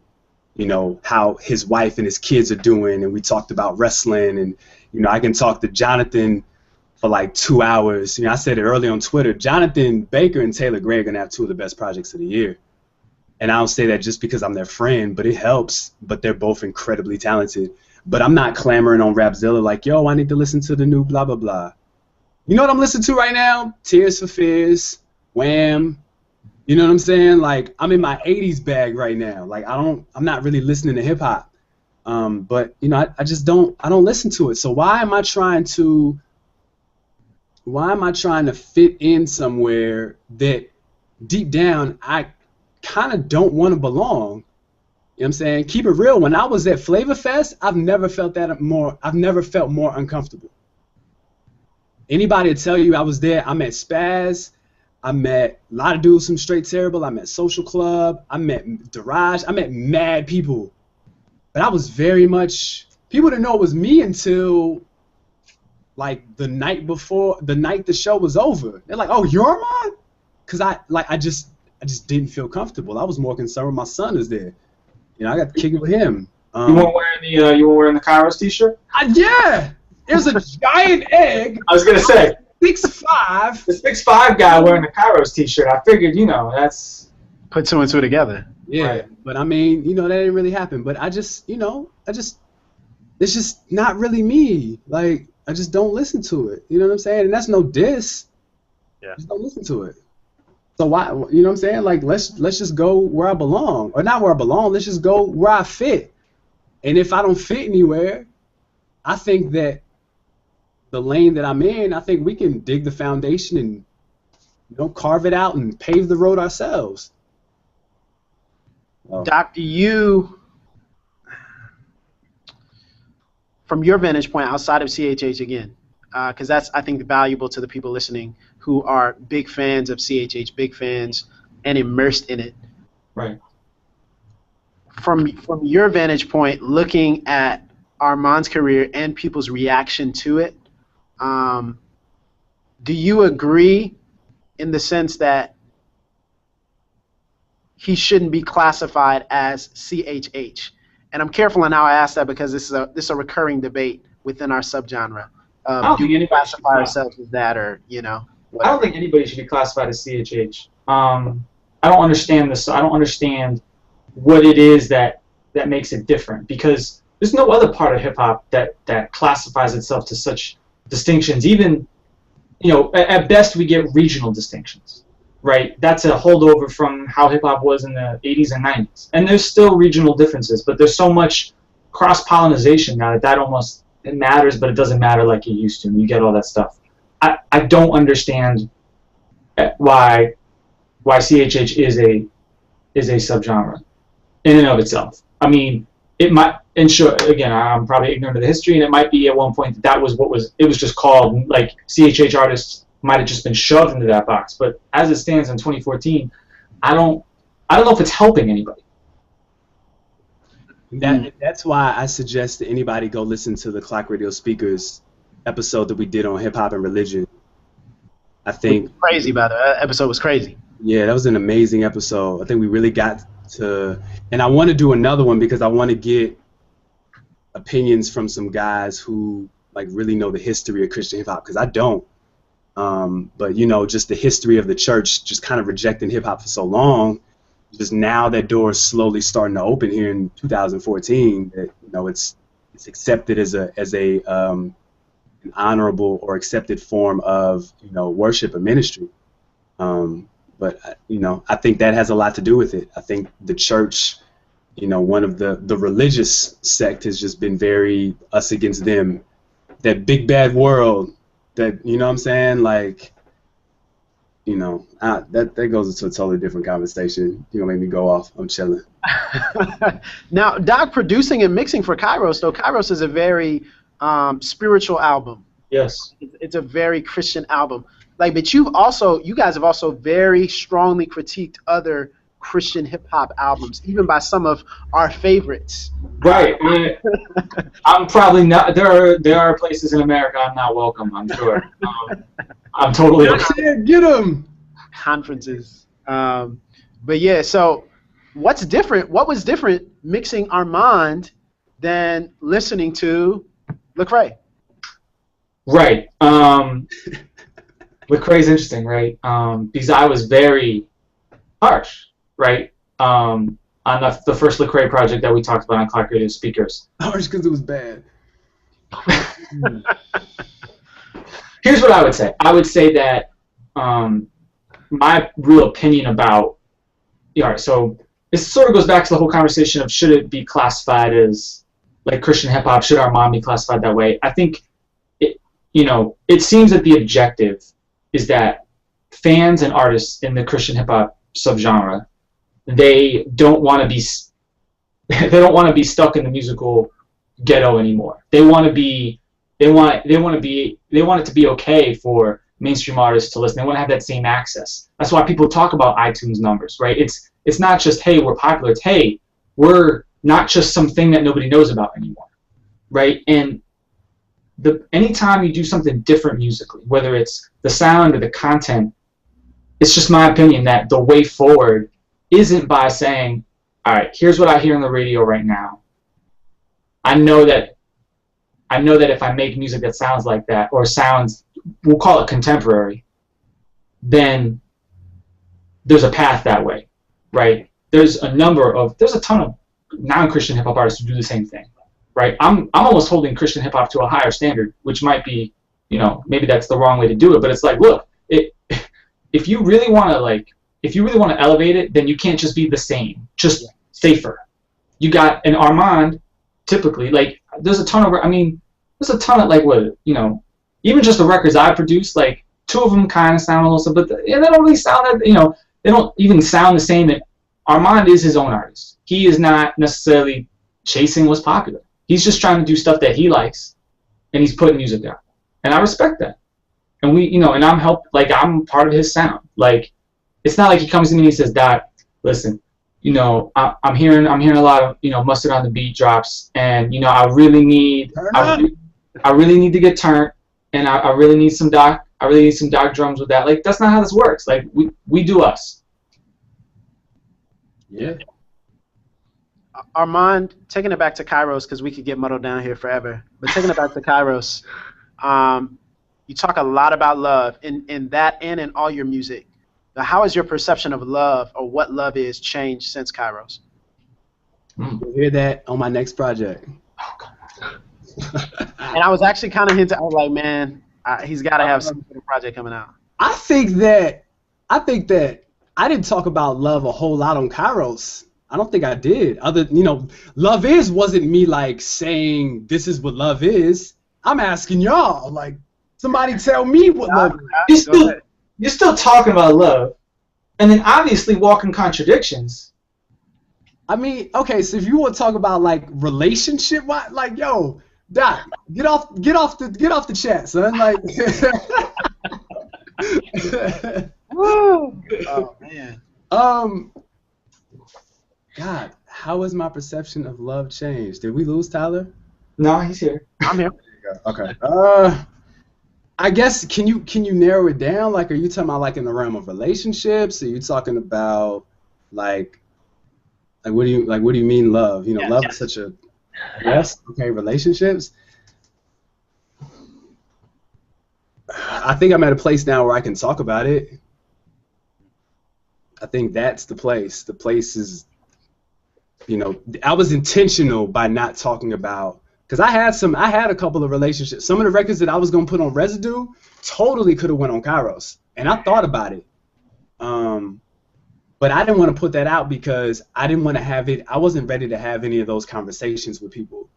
you know, how his wife and his kids are doing, and we talked about wrestling, and, you know, I can talk to Jonathan for like 2 hours. You know, I said it early on Twitter, Jonathan Baker and Taylor Gray are going to have 2 of the best projects of the year. And I don't say that just because I'm their friend, but it helps, but they're both incredibly talented. But I'm not clamoring on Rapzilla like, yo, I need to listen to the new blah, blah, blah. You know what I'm listening to right now? Tears for Fears, Wham. You know what I'm saying? Like, I'm in my 80s bag right now. Like, I'm not really listening to hip hop. But, you know, I don't listen to it. So why am I trying to fit in somewhere that deep down I kind of don't want to belong? You know what I'm saying? Keep it real. When I was at Flavor Fest, I've never felt more uncomfortable. Anybody will tell you I was there. I met Spaz. I met a lot of dudes from Straight Terrible. I met Social Club. I met Daraj. I met mad people. But I was very much, people didn't know it was me until like the night the show was over. They're like, "Oh, you're Armond?" Because I just didn't feel comfortable. I was more concerned when my son is there. You know, I got to kick it with him. You weren't wearing the Kairos t-shirt? Yeah. It was a giant egg. I was gonna say 6'5". The 6'5" guy wearing the Kairos t-shirt. I figured, you know, that's put 2 and 2 together. Yeah, right. But I mean, you know, that didn't really happen. But it's just not really me. Like, I just don't listen to it. You know what I'm saying? And that's no diss. Yeah. Just don't listen to it. So why? You know what I'm saying? Like, let's just go where I belong, or not where I belong. Let's just go where I fit. And if I don't fit anywhere, I think that the lane that I'm in, I think we can dig the foundation and, you know, carve it out and pave the road ourselves. Doc, do you, from your vantage point outside of CHH again, because that's, I think, valuable to the people listening who are big fans of CHH, big fans, and immersed in it. Right. From your vantage point, looking at Armand's career and people's reaction to it, do you agree in the sense that he shouldn't be classified as CHH? And I'm careful on how I ask that because this is a recurring debate within our subgenre. Do we classify ourselves as that, or, you know? Whatever. I don't think anybody should be classified as CHH. I don't understand this. I don't understand what it is that makes it different, because there's no other part of hip hop that classifies itself to such distinctions. Even, you know, at best we get regional distinctions, right? That's a holdover from how hip hop was in the 80s and 90s. And there's still regional differences, but there's so much cross-pollination now that almost, it matters, but it doesn't matter like it used to. And you get all that stuff. I don't understand why CHH is a subgenre in and of itself. I mean, it might, and sure, again, I'm probably ignorant of the history, and it might be at one point that was it was just called, like, CHH artists might have just been shoved into that box. But as it stands in 2014, I don't know if it's helping anybody. That's why I suggest that anybody go listen to the Clock Radio Speakers episode that we did on hip hop and religion. I think crazy about it. That episode was crazy. Yeah, that was an amazing episode. I think we really got to, and I want to do another one because I want to get opinions from some guys who like really know the history of Christian hip hop, because I don't. But you know, just the history of the church, just kind of rejecting hip hop for so long. Just now that door is slowly starting to open here in 2014. That, you know, it's accepted as an honorable or accepted form of, you know, worship and ministry. But you know, I think that has a lot to do with it. I think the church, you know, one of the religious sect has just been very us against them. That big bad world. That, you know what I'm saying? Like, you know, that goes into a totally different conversation. You're going to make me go off. I'm chilling. Now, Doc, producing and mixing for Kairos, though, Kairos is a very spiritual album. Yes. It's a very Christian album. Like, but you guys have also very strongly critiqued other Christian hip-hop albums, even by some of our favorites. Right. I'm probably not. There are places in America I'm not welcome, I'm sure. I'm totally okay. Get them! Conferences. But yeah, so what was different mixing Armond than listening to Lecrae? Right. Lecrae's interesting, right? Because I was very harsh, right? On the first Lecrae project that we talked about on Clock Radio Speakers. Harsh because it was bad. Here's what I would say. I would say that my real opinion about, so this sort of goes back to the whole conversation of should it be classified as like Christian hip hop? Should Armond be classified that way? I think it seems that the objective is that fans and artists in the Christian hip hop subgenre, they don't want to be stuck in the musical ghetto anymore. They want it to be okay for mainstream artists to listen. They want to have that same access. That's why people talk about iTunes numbers, right? It's not just, hey, we're popular. It's, hey, we're not just something that nobody knows about anymore, right? And anytime you do something different musically, whether it's the sound or the content, it's just my opinion that the way forward isn't by saying, all right, here's what I hear on the radio right now. I know that if I make music that sounds like that, or sounds, we'll call it contemporary, then there's a path that way, right? There's a ton of non-Christian hip hop artists who do the same thing, right? I'm almost holding Christian hip hop to a higher standard, which might be, maybe that's the wrong way to do it, but it's like, look, if you really want to elevate it, then you can't just be the same, just safer. You got an Armond, typically, like, there's a ton of like, even just the records I produce, like, two of them kind of sound a little, but they don't really sound that, they don't even sound the same. And Armond is his own artist. He is not necessarily chasing what's popular. He's just trying to do stuff that he likes, and he's putting music out. And I respect that. And and I'm part of his sound. Like, it's not like he comes to me and he says, Doc, listen, I'm hearing a lot of, Mustard on the Beat drops, and, I really need to get turned, and I really need some Doc drums with that. Like, that's not how this works. Like, we do us. Yeah. Armond, taking it back to Kairos, because we could get muddled down here forever, but taking it back to Kairos, you talk a lot about love in that and in all your music. Now, how has your perception of love, or what love is, changed since Kairos? You'll hear that on my next project. And I was actually kind of hinting, I was like, man, he's got to have some sort of project coming out. I think that I didn't talk about love a whole lot on Kairos. I don't think I did. Love is wasn't me like saying this is what love is. I'm asking y'all, like, somebody tell me what love is. You're still talking about love, and then obviously walking contradictions. I mean, okay, so if you want to talk about like relationship, like yo, Doc, get off the chat, son. Like, Woo! Oh man. God, how has my perception of love changed? Did we lose Tyler? No, he's here. I'm here. Okay. I guess can you narrow it down? Like, are you talking about like in the realm of relationships? Are you talking about like what do you mean love? You know, love is such a yes. Okay, relationships. I think I'm at a place now where I can talk about it. I think that's the place. The place is, you know, I was intentional by not talking about, because I had a couple of relationships. Some of the records that I was gonna put on Residue totally could have went on Kairos, and I thought about it. But I didn't want to put that out because I didn't want to have it. I wasn't ready to have any of those conversations with people.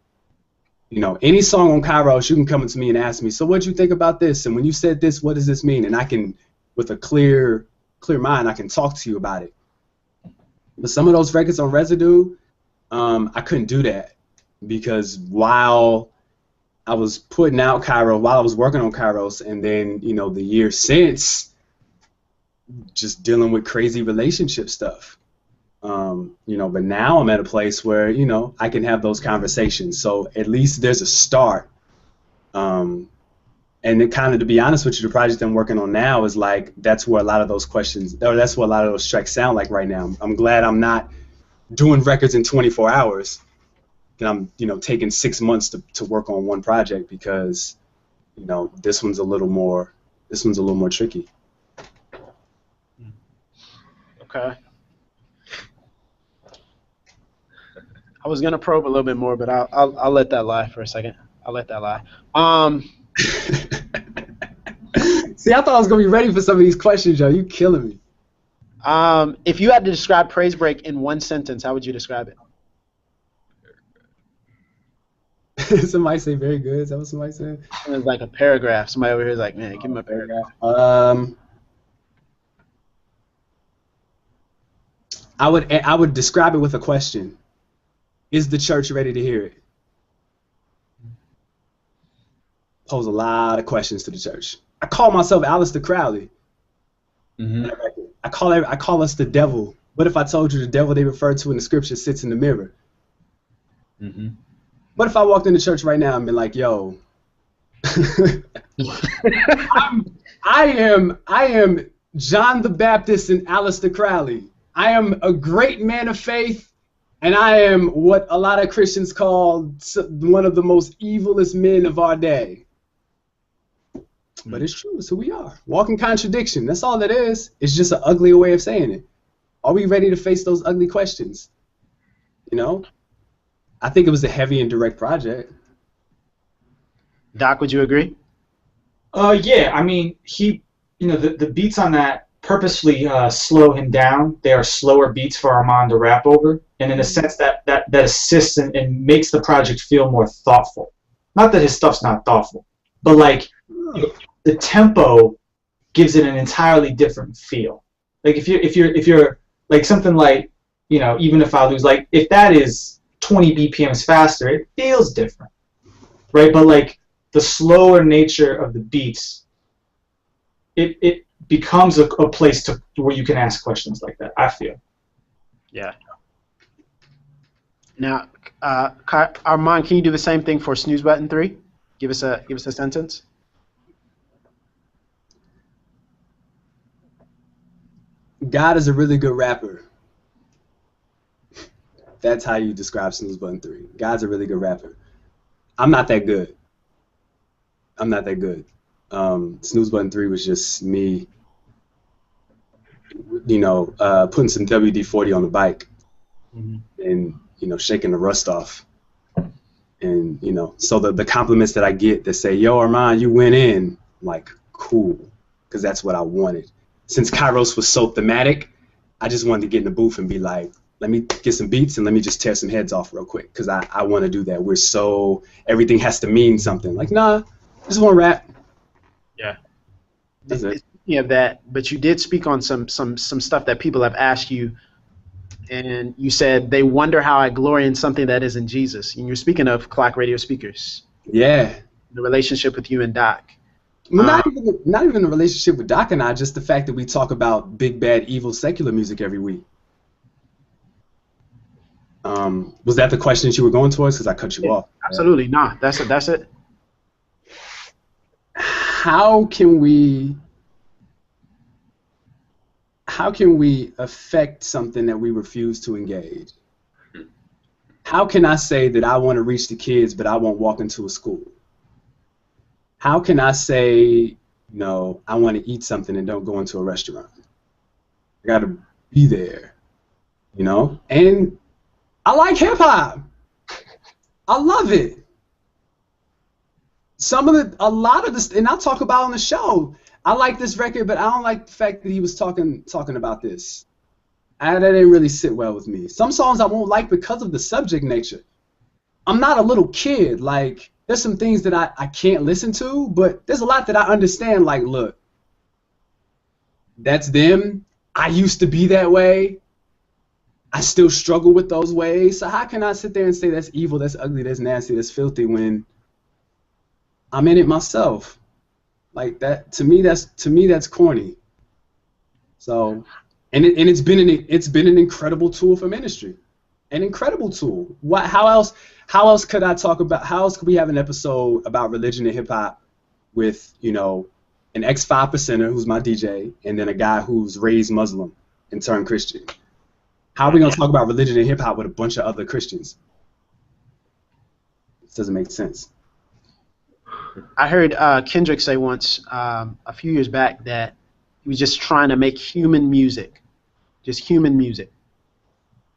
You know, any song on Kairos, you can come to me and ask me, so what'd you think about this? And when you said this, what does this mean? And I can, with a clear mind, I can talk to you about it. But some of those records on Residue, I couldn't do that because while I was putting out Kairos, while I was working on Kairos, and then, you know, the year since, just dealing with crazy relationship stuff. You know, but now I'm at a place where, you know, I can have those conversations. So at least there's a start. And it kind of, to be honest with you, the project I'm working on now is like, that's where a lot of those questions, or that's what a lot of those tracks sound like right now. I'm glad I'm not doing records in 24 hours. And I'm, you know, taking 6 months to work on one project because, you know, this one's a little more tricky. Okay. I was gonna probe a little bit more, but I'll let that lie for a second. I'll let that lie. See, I thought I was gonna be ready for some of these questions, yo. You killing me. If you had to describe Praise Break in one sentence, how would you describe it? Somebody say very good. Is that what somebody said? It's like a paragraph. Somebody over here is like, man, give him a paragraph. I would describe it with a question. Is the church ready to hear it? Pose a lot of questions to the church. I call myself Aleister Crowley. Mm-hmm. I call us the devil. What if I told you the devil they refer to in the scripture sits in the mirror? Mm-hmm. What if I walked into church right now and been like, yo, I am John the Baptist and Aleister Crowley. I am a great man of faith, and I am what a lot of Christians call one of the most evilest men of our day. But it's true. It's who we are. Walking contradiction. That's all it is. It's just an uglier way of saying it. Are we ready to face those ugly questions? You know? I think it was a heavy and direct project. Doc, would you agree? Yeah. I mean, the beats on that purposely slow him down. They are slower beats for Armond to rap over, and in a sense that assists and makes the project feel more thoughtful. Not that his stuff's not thoughtful, but like the tempo gives it an entirely different feel. Like if you're like something like, you know, even if I lose, like if that is 20 BPMs faster, it feels different, right? But like the slower nature of the beats, it becomes a place where you can ask questions like that, I feel. Yeah. Now, Armond, can you do the same thing for Snooze Button 3? Give us a sentence. God is a really good rapper. That's how you describe Snooze Button 3. God's a really good rapper. I'm not that good. Snooze Button 3 was just me, you know, putting some WD-40 on the bike and, you know, shaking the rust off. And, you know, so the compliments that I get that say, yo, Armond, you went in, I'm like, cool, because that's what I wanted. Since Kairos was so thematic, I just wanted to get in the booth and be like, let me get some beats and let me just tear some heads off real quick, because I want to do that. Everything has to mean something. Like, nah, I just want to rap. Yeah. That's it. Yeah, that. But you did speak on some stuff that people have asked you and you said they wonder how I glory in something that isn't Jesus. And you're speaking of Clock Radio speakers. Yeah. The relationship with you and Doc. Well, not even the relationship with Doc and I, just the fact that we talk about big, bad, evil, secular music every week. Was that the question that you were going towards? Because I cut you off. Absolutely. No, that's it. How can we affect something that we refuse to engage? How can I say that I want to reach the kids, but I won't walk into a school? How can I say, no, I want to eat something and don't go into a restaurant? I got to be there, you know? And I like hip-hop. I love it. A lot of this, and I'll talk about on the show, I like this record, but I don't like the fact that he was talking about this. That didn't really sit well with me. Some songs I won't like because of the subject nature. I'm not a little kid. Like, there's some things that I can't listen to, but there's a lot that I understand. Like, look, that's them. I used to be that way. I still struggle with those ways. So how can I sit there and say that's evil, that's ugly, that's nasty, that's filthy when I'm in it myself? Like that, to me that's corny. So, and it's been an incredible tool for ministry, an incredible tool. How else could I talk about? How else could we have an episode about religion and hip hop with, you know, an ex-5%er who's my DJ and then a guy who's raised Muslim and turned Christian? How are we gonna talk about religion and hip hop with a bunch of other Christians? This doesn't make sense. I heard Kendrick say once, a few years back, that he was just trying to make human music, just human music.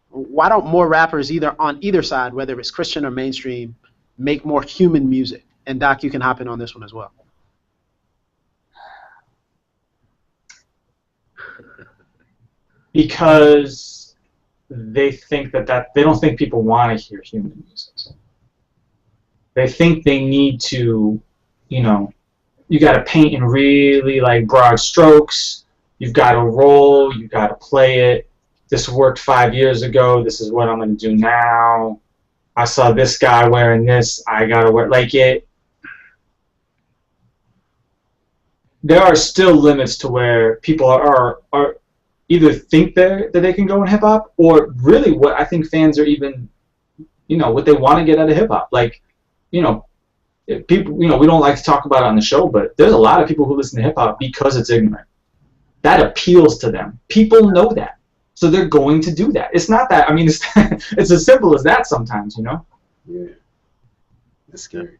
Why don't more rappers, on either side, whether it's Christian or mainstream, make more human music? And Doc, you can hop in on this one as well. Because they think that they don't think people want to hear human music. They think they need to, you know, you got to paint in really like broad strokes. You've got to roll. You got to play it. This worked 5 years ago. This is what I'm going to do now. I saw this guy wearing this. I got to wear like it. There are still limits to where people are either think that they can go in hip hop, or really what I think fans are even, you know, what they want to get out of hip hop. Like, you know, people, you know, we don't like to talk about it on the show, but there's a lot of people who listen to hip hop because it's ignorant. That appeals to them. People know that, so they're going to do that. It's not that. I mean, it's as simple as that sometimes, you know. Yeah, that's scary.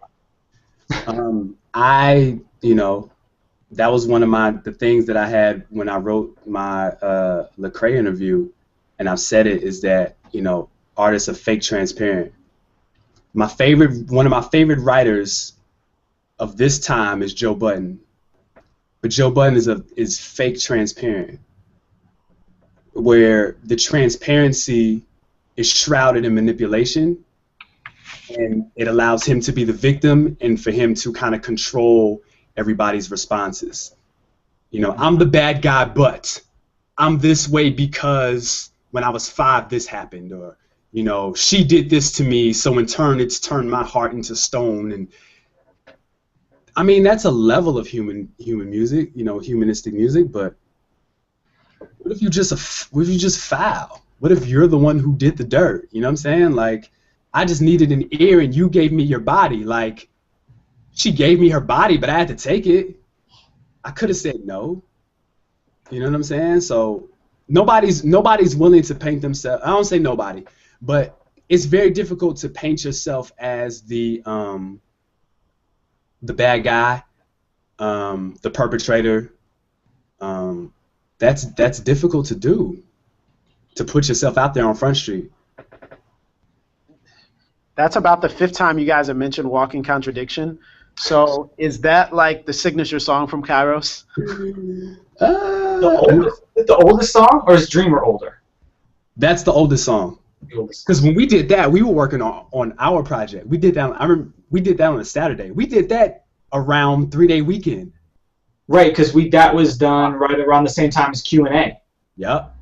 You know, that was one of the things that I had when I wrote my Lecrae interview, and I've said it, is that, you know, artists are fake transparent. One of my favorite writers of this time is Joe Budden, but Joe Budden is fake transparent, where the transparency is shrouded in manipulation, and it allows him to be the victim and for him to kind of control everybody's responses. You know, I'm the bad guy, but I'm this way because when I was 5 this happened, or, you know, she did this to me, so in turn it's turned my heart into stone. And I mean, that's a level of human music, you know, humanistic music. But what if you just foul? What if you're the one who did the dirt? You know what I'm saying? Like, I just needed an ear and you gave me your body. Like, she gave me her body, but I had to take it. I could have said no. You know what I'm saying? So nobody's willing to paint themselves. I don't say nobody, but it's very difficult to paint yourself as the bad guy, the perpetrator. That's difficult to do, to put yourself out there on Front Street. That's about the 5th time you guys have mentioned Walking Contradiction. So is that like the signature song from Kairos? The oldest song, or is Dreamer older? That's the oldest song. Because when we did that, we were working on our project. We did that. I remember we did that on a Saturday. We did that around 3-day weekend. Right, because that was done right around the same time as Q&A. Yep.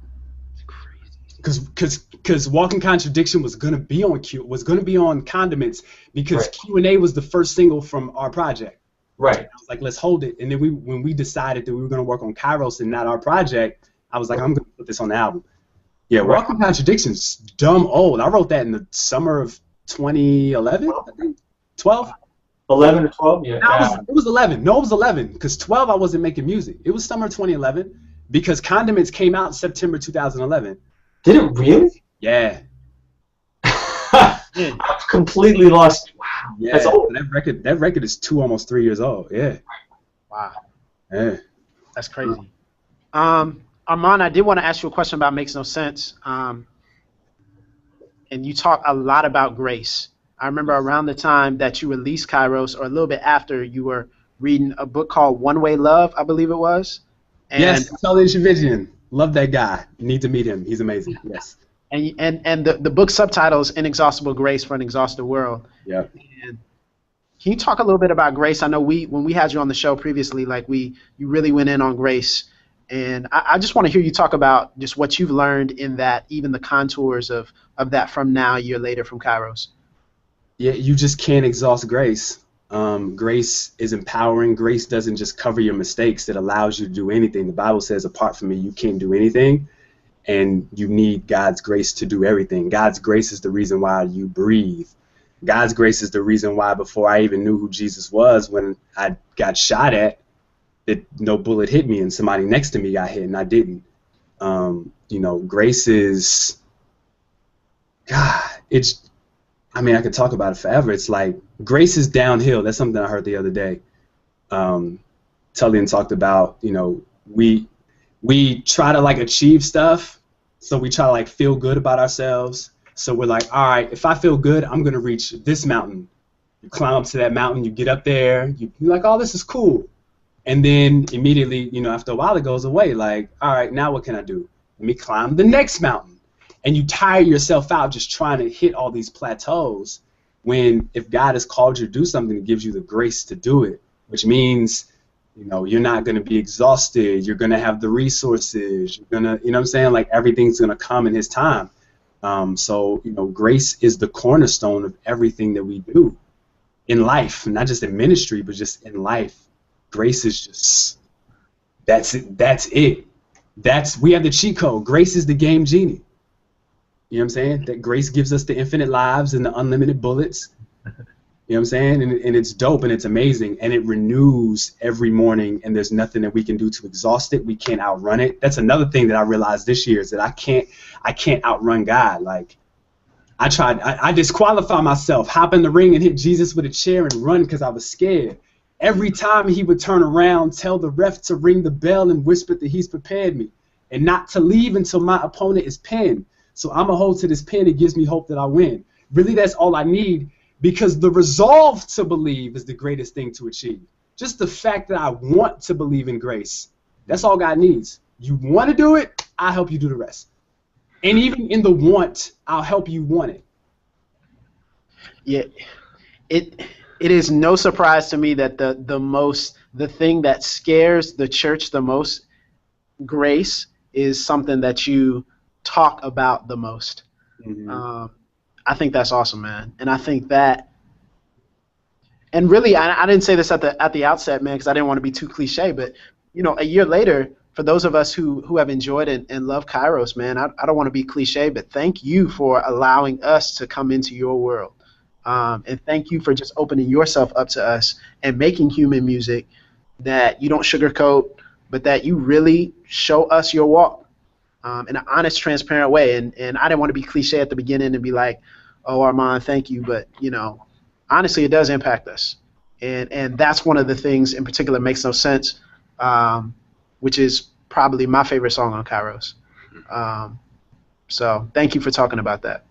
Because Walking Contradiction was gonna be on Condiments because Right. Q&A was the first single from our project. Right. I was like, let's hold it. And then when we decided that we were gonna work on Kairos and not our project, I was like, I'm gonna put this on the album. Yeah, Right. Walking Contradiction's dumb old. I wrote that in the summer of 2011, I think. 12? 11 or 12? Yeah. No, it was 11. No, it was 11 because 12 I wasn't making music. It was summer 2011 because Condiments came out in September 2011. Did it really? Yeah. I've completely lost. Wow. Yeah. That's old. That record is almost 3 years old. Yeah. Wow. Yeah. That's crazy. Armand, I did want to ask you a question about Makes No Sense. And you talk a lot about grace. I remember around the time that you released Kairos, or a little bit after, you were reading a book called One Way Love, I believe it was. And, yes, Television Vision. Love that guy. Need to meet him. He's amazing. Yes. And the book subtitle is Inexhaustible Grace for an Exhausted World. Yeah. And can you talk a little bit about grace? I know when we had you on the show previously, you really went in on grace. And I just want to hear you talk about just what you've learned in that, even the contours of that from now, a year later, from Kairos. Yeah, you just can't exhaust grace. Grace is empowering. Grace doesn't just cover your mistakes. It allows you to do anything. The Bible says, apart from me, you can't do anything. And you need God's grace to do everything. God's grace is the reason why you breathe. God's grace is the reason why before I even knew who Jesus was, when I got shot at, no bullet hit me and somebody next to me got hit and I didn't. Grace is, God, I could talk about it forever. It's like grace is downhill. That's something I heard the other day. Tullian talked about, we try to achieve stuff. So we try to feel good about ourselves. So we're like, all right, if I feel good, I'm going to reach this mountain. You climb up to that mountain, you get up there, you're like, oh, this is cool. And then immediately, after a while it goes away. Like, all right, now what can I do? Let me climb the next mountain. And you tire yourself out just trying to hit all these plateaus, when if God has called you to do something, it gives you the grace to do it, which means, you're not going to be exhausted. You're going to have the resources. You're going to, everything's going to come in His time. So grace is the cornerstone of everything that we do in life, not just in ministry, but just in life. Grace is just, that's it. We have the cheat code. Grace is the game genie. You know what I'm saying? That grace gives us the infinite lives and the unlimited bullets. You know what I'm saying? And it's dope and it's amazing and it renews every morning, and there's nothing that we can do to exhaust it. We can't outrun it. That's another thing that I realized this year, is that I can't outrun God. I disqualify myself, hop in the ring and hit Jesus with a chair and run because I was scared. Every time He would turn around, tell the ref to ring the bell and whisper that He's prepared me and not to leave until my opponent is pinned. So I'm going to hold to this pin. It gives me hope that I win. Really, that's all I need, because the resolve to believe is the greatest thing to achieve. Just the fact that I want to believe in grace, that's all God needs. You want to do it, I'll help you do the rest. And even in the want, I'll help you want it. Yeah, it is no surprise to me that the thing that scares the church the most, grace, is something that you talk about the most. Mm-hmm. I think that's awesome, man. And I think that, and really, I didn't say this at the outset, man, because I didn't want to be too cliche, but a year later, for those of us who have enjoyed and love Kairos, man, I don't want to be cliche, but thank you for allowing us to come into your world. And thank you for just opening yourself up to us and making human music that you don't sugarcoat, but that you really show us your walk in an honest, transparent way. And I didn't want to be cliche at the beginning and be like, oh, Armand, thank you. But, honestly, it does impact us. And that's one of the things in particular Makes No Sense, which is probably my favorite song on Kairos. So thank you for talking about that.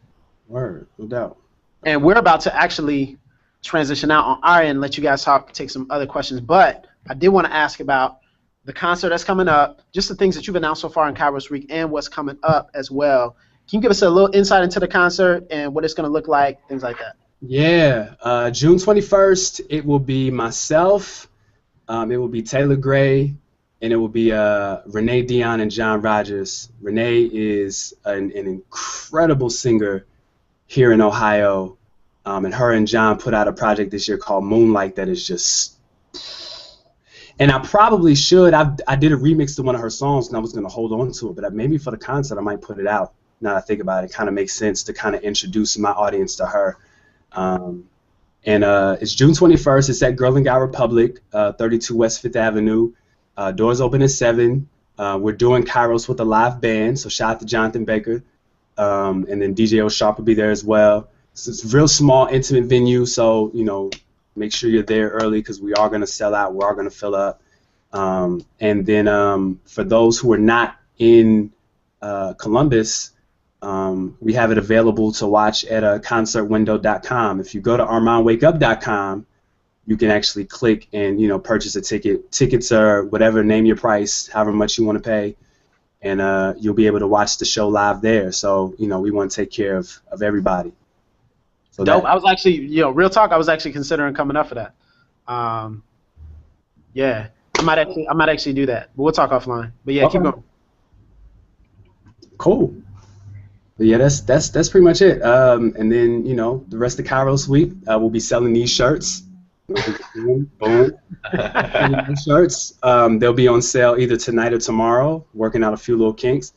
Word, no doubt. And we're about to actually transition out on our end, let you guys take some other questions. But I did want to ask about the concert that's coming up, just the things that you've announced so far in Kairos Week and what's coming up as well. Can you give us a little insight into the concert and what it's going to look like, things like that? Yeah, June 21st, it will be myself, it will be Taylor Gray, and it will be Renee Dion and John Rogers. Renee is an incredible singer here in Ohio, and her and John put out a project this year called Moonlight that is just. And I probably should. I did a remix to one of her songs, and I was going to hold on to it, but maybe for the concert I might put it out. Now that I think about it, it kind of makes sense to kind of introduce my audience to her. And it's June 21st. It's at Girl and Guy Republic, 32 West 5th Avenue. Doors open at 7. We're doing Kairos with a live band, so shout out to Jonathan Baker. And then DJ O'Sharp will be there as well. So it's a real small, intimate venue, so, you know, make sure you're there early because we are going to sell out. We are going to fill up. And then for those who are not in Columbus, we have it available to watch at concertwindow.com. If you go to ArmandWakeUp.com, you can actually click and, you know, purchase a ticket. Tickets are whatever, name your price, however much you want to pay, and you'll be able to watch the show live there. So, you know, we want to take care of everybody. So dope. I was actually, you know, real talk, I was actually considering coming up for that. Yeah, I might actually do that. But we'll talk offline. But yeah, Okay. keep going. Cool. But yeah, that's pretty much it. And then, you know, the rest of Kairos week, we'll be selling these shirts. Boom. Shirts. They'll be on sale either tonight or tomorrow. Working out a few little kinks.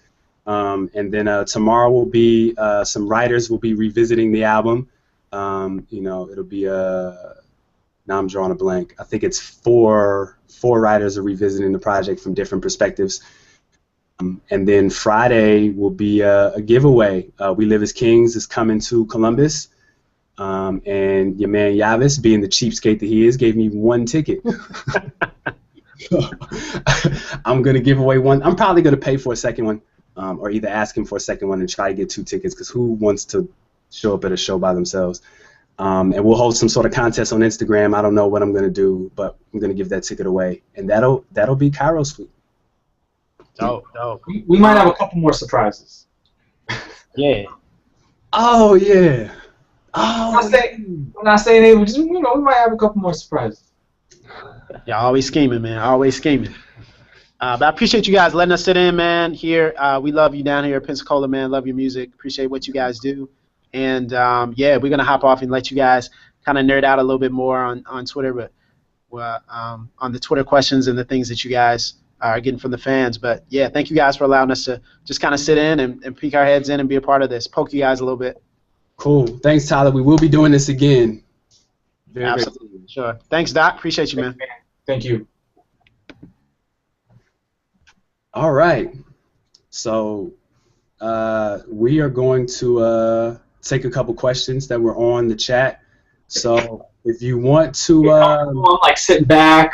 And then tomorrow will be some writers will be revisiting the album. You know, it'll be now I'm drawing a blank. I think it's four writers are revisiting the project from different perspectives. And then Friday will be a giveaway. We Live as Kings is coming to Columbus. And your man Yavis, being the cheapskate that he is, gave me one ticket. I'm going to give away one. I'm probably going to pay for a second one, or either ask him for a second one and try to get 2 tickets, because who wants to show up at a show by themselves? And we'll hold some sort of contest on Instagram. I don't know what I'm going to do, but I'm going to give that ticket away. And that'll be Kairos week. Dope. We might have a couple more surprises. Yeah. Oh, yeah. Oh, I'm not saying they, just, you know, we might have a couple more surprises. Yeah, always scheming, man. Always scheming. But I appreciate you guys letting us sit in, man. Here, we love you down here at Pensacola, man. Love your music. Appreciate what you guys do. And yeah, we're gonna hop off and let you guys kind of nerd out a little bit more on Twitter, but on the Twitter questions and the things that you guys are getting from the fans. But yeah, thank you guys for allowing us to just kind of sit in and peek our heads in and be a part of this. Poke you guys a little bit. Cool. Thanks, Tyler. We will be doing this again. Absolutely. Sure. Thanks, Doc. Appreciate you, man. Thank you. All right. So we are going to take a couple questions that were on the chat. So if you want to... I'm like sitting back,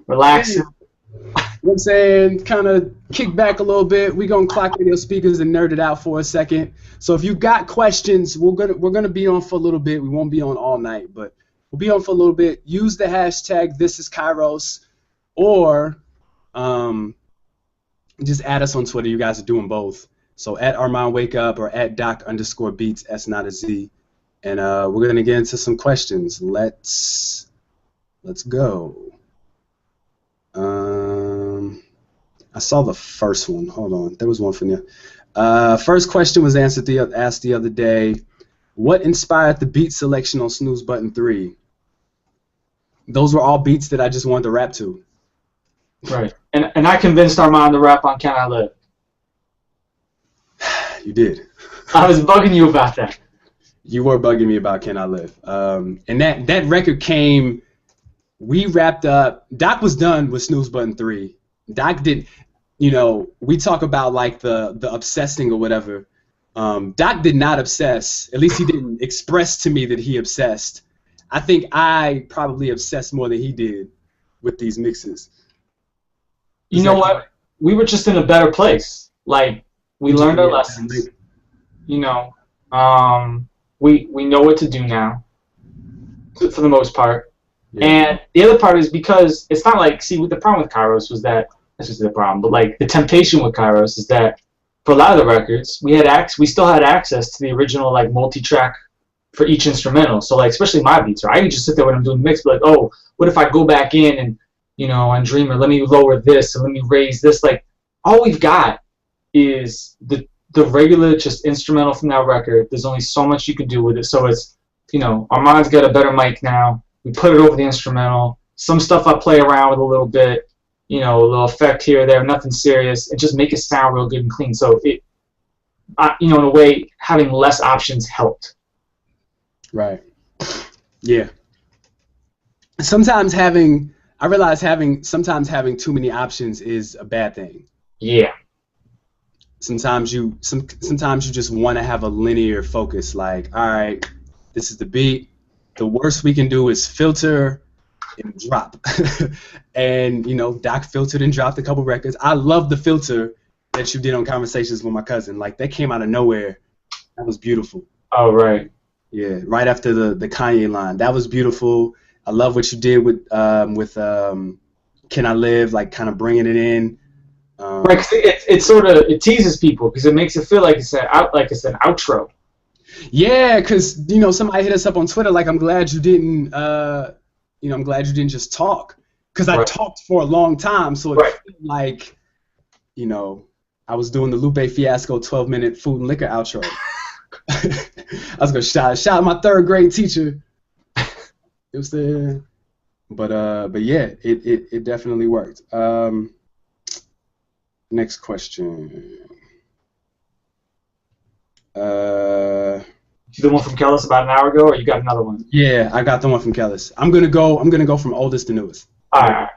relaxing. You know what I'm saying? Kind of kick back a little bit. We're going to clock radio speakers and nerd it out for a second. So if you've got questions, we're gonna be on for a little bit. We won't be on all night, but we'll be on for a little bit. Use the hashtag #ThisIsKairos, or just add us on Twitter. You guys are doing both. So at ArmandWakeUp or at Doc_Beats, S not a Z. And we're going to get into some questions. Let's go. I saw the first one. Hold on. There was one from you. First question was asked the other day. What inspired the beat selection on Snooze Button 3? Those were all beats that I just wanted to rap to. Right. And I convinced Armand to rap on Can I Live. You did. I was bugging you about that. You were bugging me about Can I Live. And that record came, we wrapped up, Doc was done with Snooze Button 3. Doc did, you know, we talk about like the obsessing or whatever. Doc did not obsess. At least he didn't express to me that he obsessed. I think I probably obsessed more than he did with these mixes. You know what? We were just in a better place. Like, we learned our lessons. You know, we know what to do now, for the most part. Yeah. And the other part is because it's not like, see, the problem with Kairos was that, that's just the problem, but like the temptation with Kairos is that for a lot of the records, we still had access to the original like multi-track for each instrumental. So like, especially my beats, right? I can just sit there when I'm doing the mix, be like, oh, what if I go back in and on Dreamer, let me lower this and let me raise this. Like, all we've got is the regular just instrumental from that record. There's only so much you can do with it. So it's, Armand's got a better mic now. We put it over the instrumental. Some stuff I play around with a little bit, a little effect here or there, nothing serious, and just make it sound real good and clean. So in a way, having less options helped. Right. Yeah. Sometimes I realize having too many options is a bad thing. Yeah. Sometimes you just want to have a linear focus. Like, all right, this is the beat. The worst we can do is filter and drop. And Doc filtered and dropped a couple records. I love the filter that you did on Conversations with My Cousin. Like, that came out of nowhere. That was beautiful. Oh, right. Yeah, right after the Kanye line. That was beautiful. I love what you did with Can I Live, like kind of bringing it in. Right, cause it teases people because it makes it feel like it's an outro. Yeah, because somebody hit us up on Twitter like, I'm glad you didn't just talk, because I talked for a long time, so it felt like I was doing the Lupe Fiasco 12-minute food and liquor outro. I was gonna shout out my 3rd grade teacher. It was there, but yeah, it definitely worked. Next question. The one from Kellis about an hour ago, or you got another one? Yeah, I got the one from Kellis. I'm gonna go from oldest to newest. All right.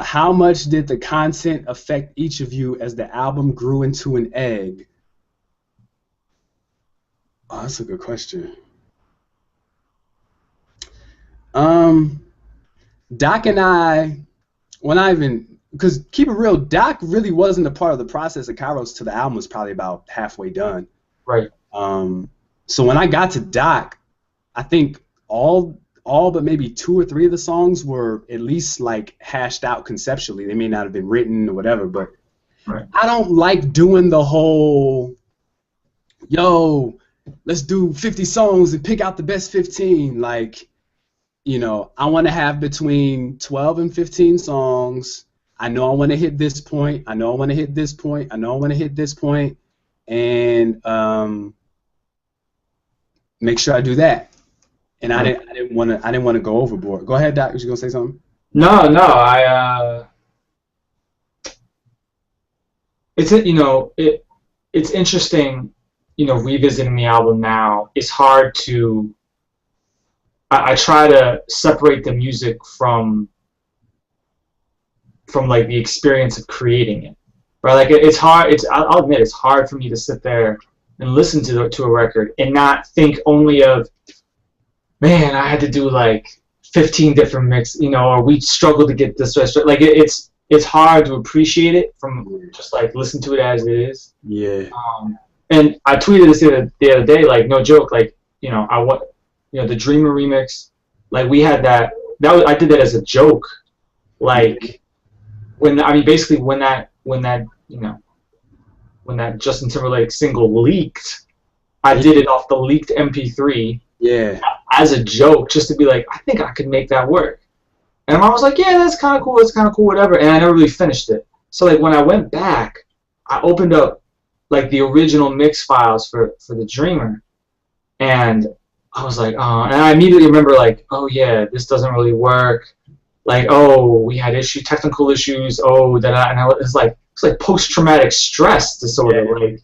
How much did the content affect each of you as the album grew into an egg? Oh, that's a good question. Doc and I, because keep it real, Doc really wasn't a part of the process of Kairos till the album was probably about halfway done. Right. So when I got to Doc, I think all but maybe 2 or 3 of the songs were at least like hashed out conceptually. They may not have been written or whatever, but I don't like doing the whole, let's do 50 songs and pick out the best 15. Like, I want to have between 12 and 15 songs. I know I want to hit this point. I know I want to hit this point. I know I want to hit this point. And make sure I do that. And I didn't want to go overboard. Go ahead, Doc. Was you gonna say something? No. It's interesting. Revisiting the album now. It's hard to. I try to separate the music from like the experience of creating it, right? Like it's hard. I'll admit it's hard for me to sit there and listen to a record and not think only of, man, I had to do like 15 different mix, or we struggled to get this right. Like it's hard to appreciate it from just like listen to it as it is. Yeah. And I tweeted this the other day, like no joke, like the Dreamer remix, like we had that I did that as a joke, like when that Justin Timberlake single leaked, I did it off the leaked MP3. Yeah. As a joke, just to be like, I think I could make that work. And I was like, yeah, that's kind of cool, whatever. And I never really finished it. So like when I went back, I opened up like the original mix files for the Dreamer, and I was like, oh, and I immediately remember like, oh yeah, this doesn't really work. Like, oh, we had technical issues. Oh, and it's like post-traumatic stress disorder. Like, yeah.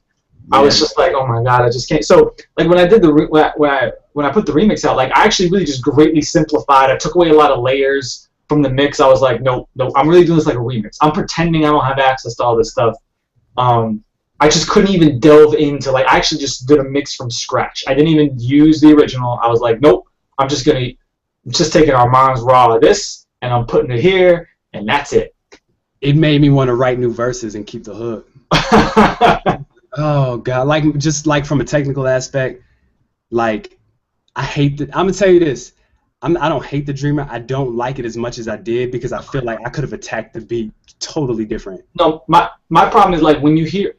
I was just like, oh my god, I just can't. So like when I did when I put the remix out, like I actually really just greatly simplified. I took away a lot of layers from the mix. I was like, no, I'm really doing this like a remix. I'm pretending I don't have access to all this stuff. I just couldn't even delve into, like, I actually just did a mix from scratch. I didn't even use the original. I was like, nope, I'm just taking Armand's raw of this, and I'm putting it here, and that's it. It made me want to write new verses and keep the hook. Oh, God. Like, just, like, from a technical aspect, like, I'm going to tell you this. I don't hate the Dreamer. I don't like it as much as I did because I feel like I could have attacked the beat totally different. No, my problem is, like, when you hear...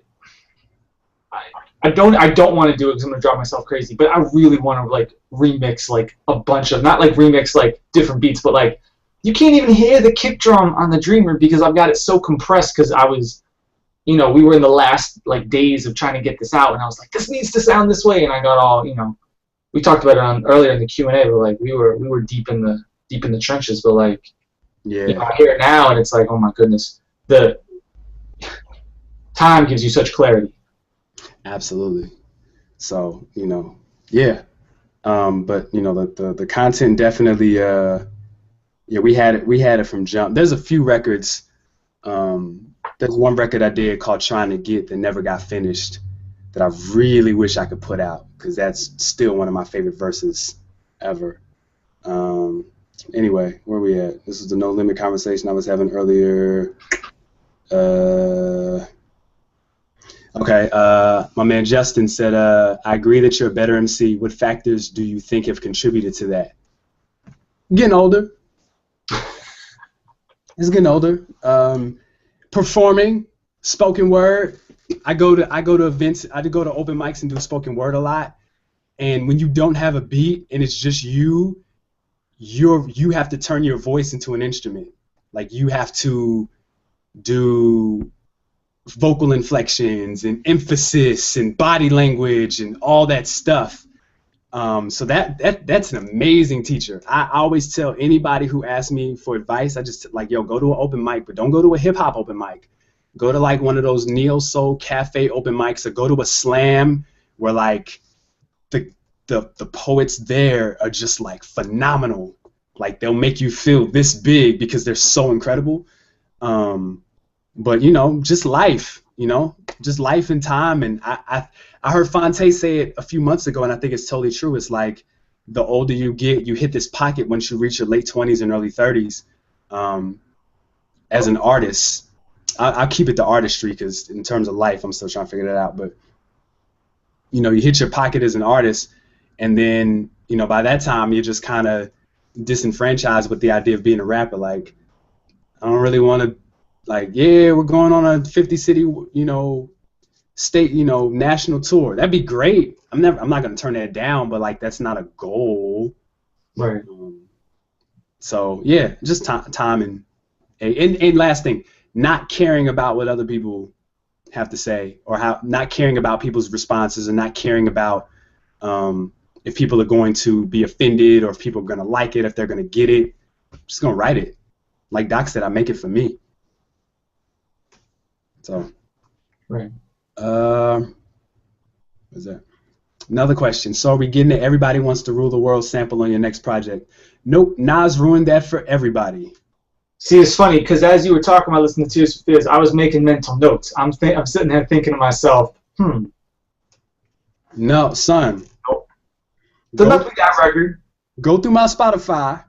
I don't want to do it because I'm going to drive myself crazy, but I really want to, like, remix, like, a bunch of... Not, like, remix, like, different beats, but, like, you can't even hear the kick drum on the Dreamer because I've got it so compressed because I was, we were in the last like days of trying to get this out, and I was like, this needs to sound this way, and I got all, we talked about it earlier in the Q&A, but like we were deep in the trenches, but like, I hear it now, and it's like, oh my goodness, the time gives you such clarity. Absolutely. So yeah. But the content definitely, we had it from jump. There's a few records. There's one record I did called Trying to Get that never got finished that I really wish I could put out because that's still one of my favorite verses ever. Anyway, where are we at? This is the No Limit conversation I was having earlier. Okay, my man Justin said, I agree that you're a better MC. What factors do you think have contributed to that? Getting older. It's getting older. Performing, spoken word. I go to events. I go to open mics and do spoken word a lot. And when you don't have a beat and it's just you have to turn your voice into an instrument. Like you have to do vocal inflections and emphasis and body language and all that stuff. So that's an amazing teacher. I always tell anybody who asks me for advice, I just like, yo, go to an open mic, but don't go to a hip hop open mic. Go to like one of those neo soul cafe open mics, or go to a slam where like the poets there are just like phenomenal. Like they'll make you feel this big because they're so incredible. But just life, just life and time. And I heard Fonte say it a few months ago, and I think it's totally true. It's like the older you get, you hit this pocket once you reach your late 20s and early 30s. As an artist, I'll keep it to artistry because in terms of life, I'm still trying to figure that out. But you hit your pocket as an artist, and then by that time you're just kind of disenfranchised with the idea of being a rapper. Like I don't really want to. Like, yeah, we're going on a 50-city, state, national tour. That'd be great. I'm not gonna turn that down, but like that's not a goal. Right. So yeah, just time and last thing, not caring about what other people have to say, or not caring about people's responses, and not caring about if people are going to be offended or if people are gonna like it, if they're gonna get it. I'm just gonna write it. Like Doc said, I make it for me. So, right. What is that? Another question. So are we getting it? Everybody wants to rule the world sample on your next project? Nope. Nas ruined that for everybody. See, it's funny because as you were talking about listening to Tears for Fears, I was making mental notes. I'm sitting there thinking to myself, No, son. Nope. Good luck with that record. Go through my Spotify.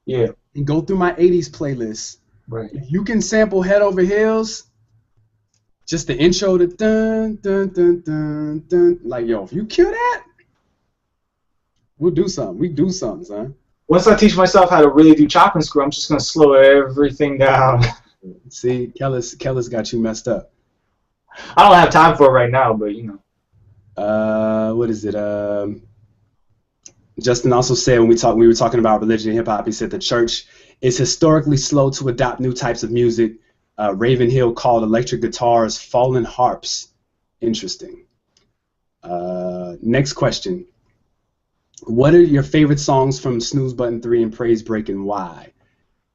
Yeah. And go through my 80s playlist. Right. If you can sample Head Over Heels, just the intro to dun dun dun dun dun. Like, yo, if you kill that, we'll do something. We do something, son. Once I teach myself how to really do chop and screw, I'm just gonna slow everything down. See, Kellis got you messed up. I don't have time for it right now, but What is it? Justin also said when we were talking about religion and hip hop, he said the church is historically slow to adopt new types of music. Raven Hill called electric guitars fallen harps. Interesting. Next question. What are your favorite songs from Snooze Button 3 and Praise Break, and why?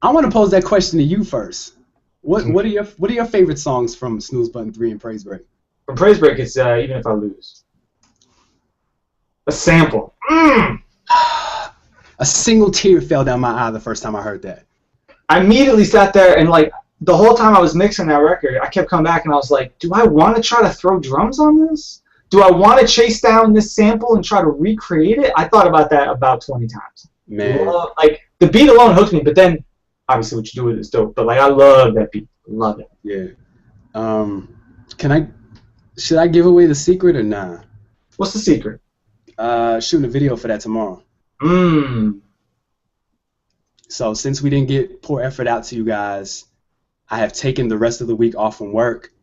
I want to pose that question to you first. What are your favorite songs from Snooze Button 3 and Praise Break? From Praise Break, it's Even If I Lose. A sample. A single tear fell down my eye the first time I heard that. I immediately sat there and like the whole time I was mixing that record, I kept coming back and I was like, do I want to try to throw drums on this? Do I want to chase down this sample and try to recreate it? I thought about that about 20 times. Man. Like, the beat alone hooked me, but then, obviously, what you do with it is dope. But, like, I love that beat. Love it. Yeah. Should I give away the secret or nah? What's the secret? Shooting a video for that tomorrow. So, since we didn't get Pour Effort out to you guys, I have taken the rest of the week off from work,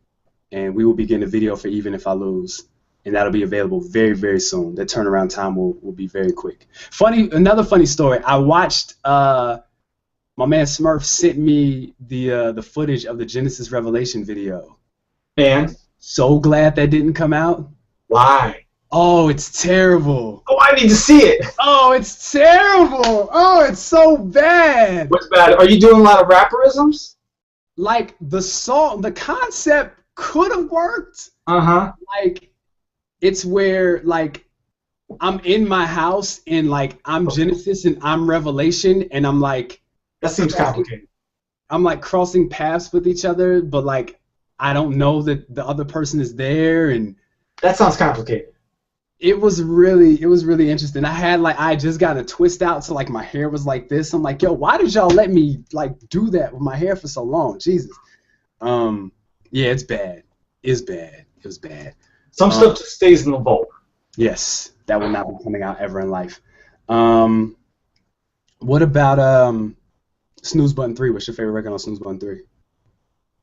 and we will begin a video for Even If I Lose. And that'll be available very, very soon. The turnaround time will be very quick. Another funny story. I watched my man Smurf sent me the footage of the Genesis Revelation video. And So glad that didn't come out. why? Oh, it's terrible. Oh, I need to see it. Oh, it's terrible. Oh, it's so bad. What's bad? Are you doing a lot of rapperisms? Like the song, the concept could have worked. Uh-huh. Like it's where like I'm in my house and like I'm Genesis and I'm Revelation and I'm like That seems complicated. I'm like crossing paths with each other, but like I don't know that the other person is there, and That sounds complicated. it was really interesting. I just got a twist out, so like my hair was like this. I'm like, yo, why did y'all let me like do that with my hair for so long? Jesus. Yeah, it's bad. It's bad. It was bad. Some stuff just stays in the vault. Yes, that will not be coming out ever in life. What about Snooze Button 3? What's your favorite record on Snooze Button 3?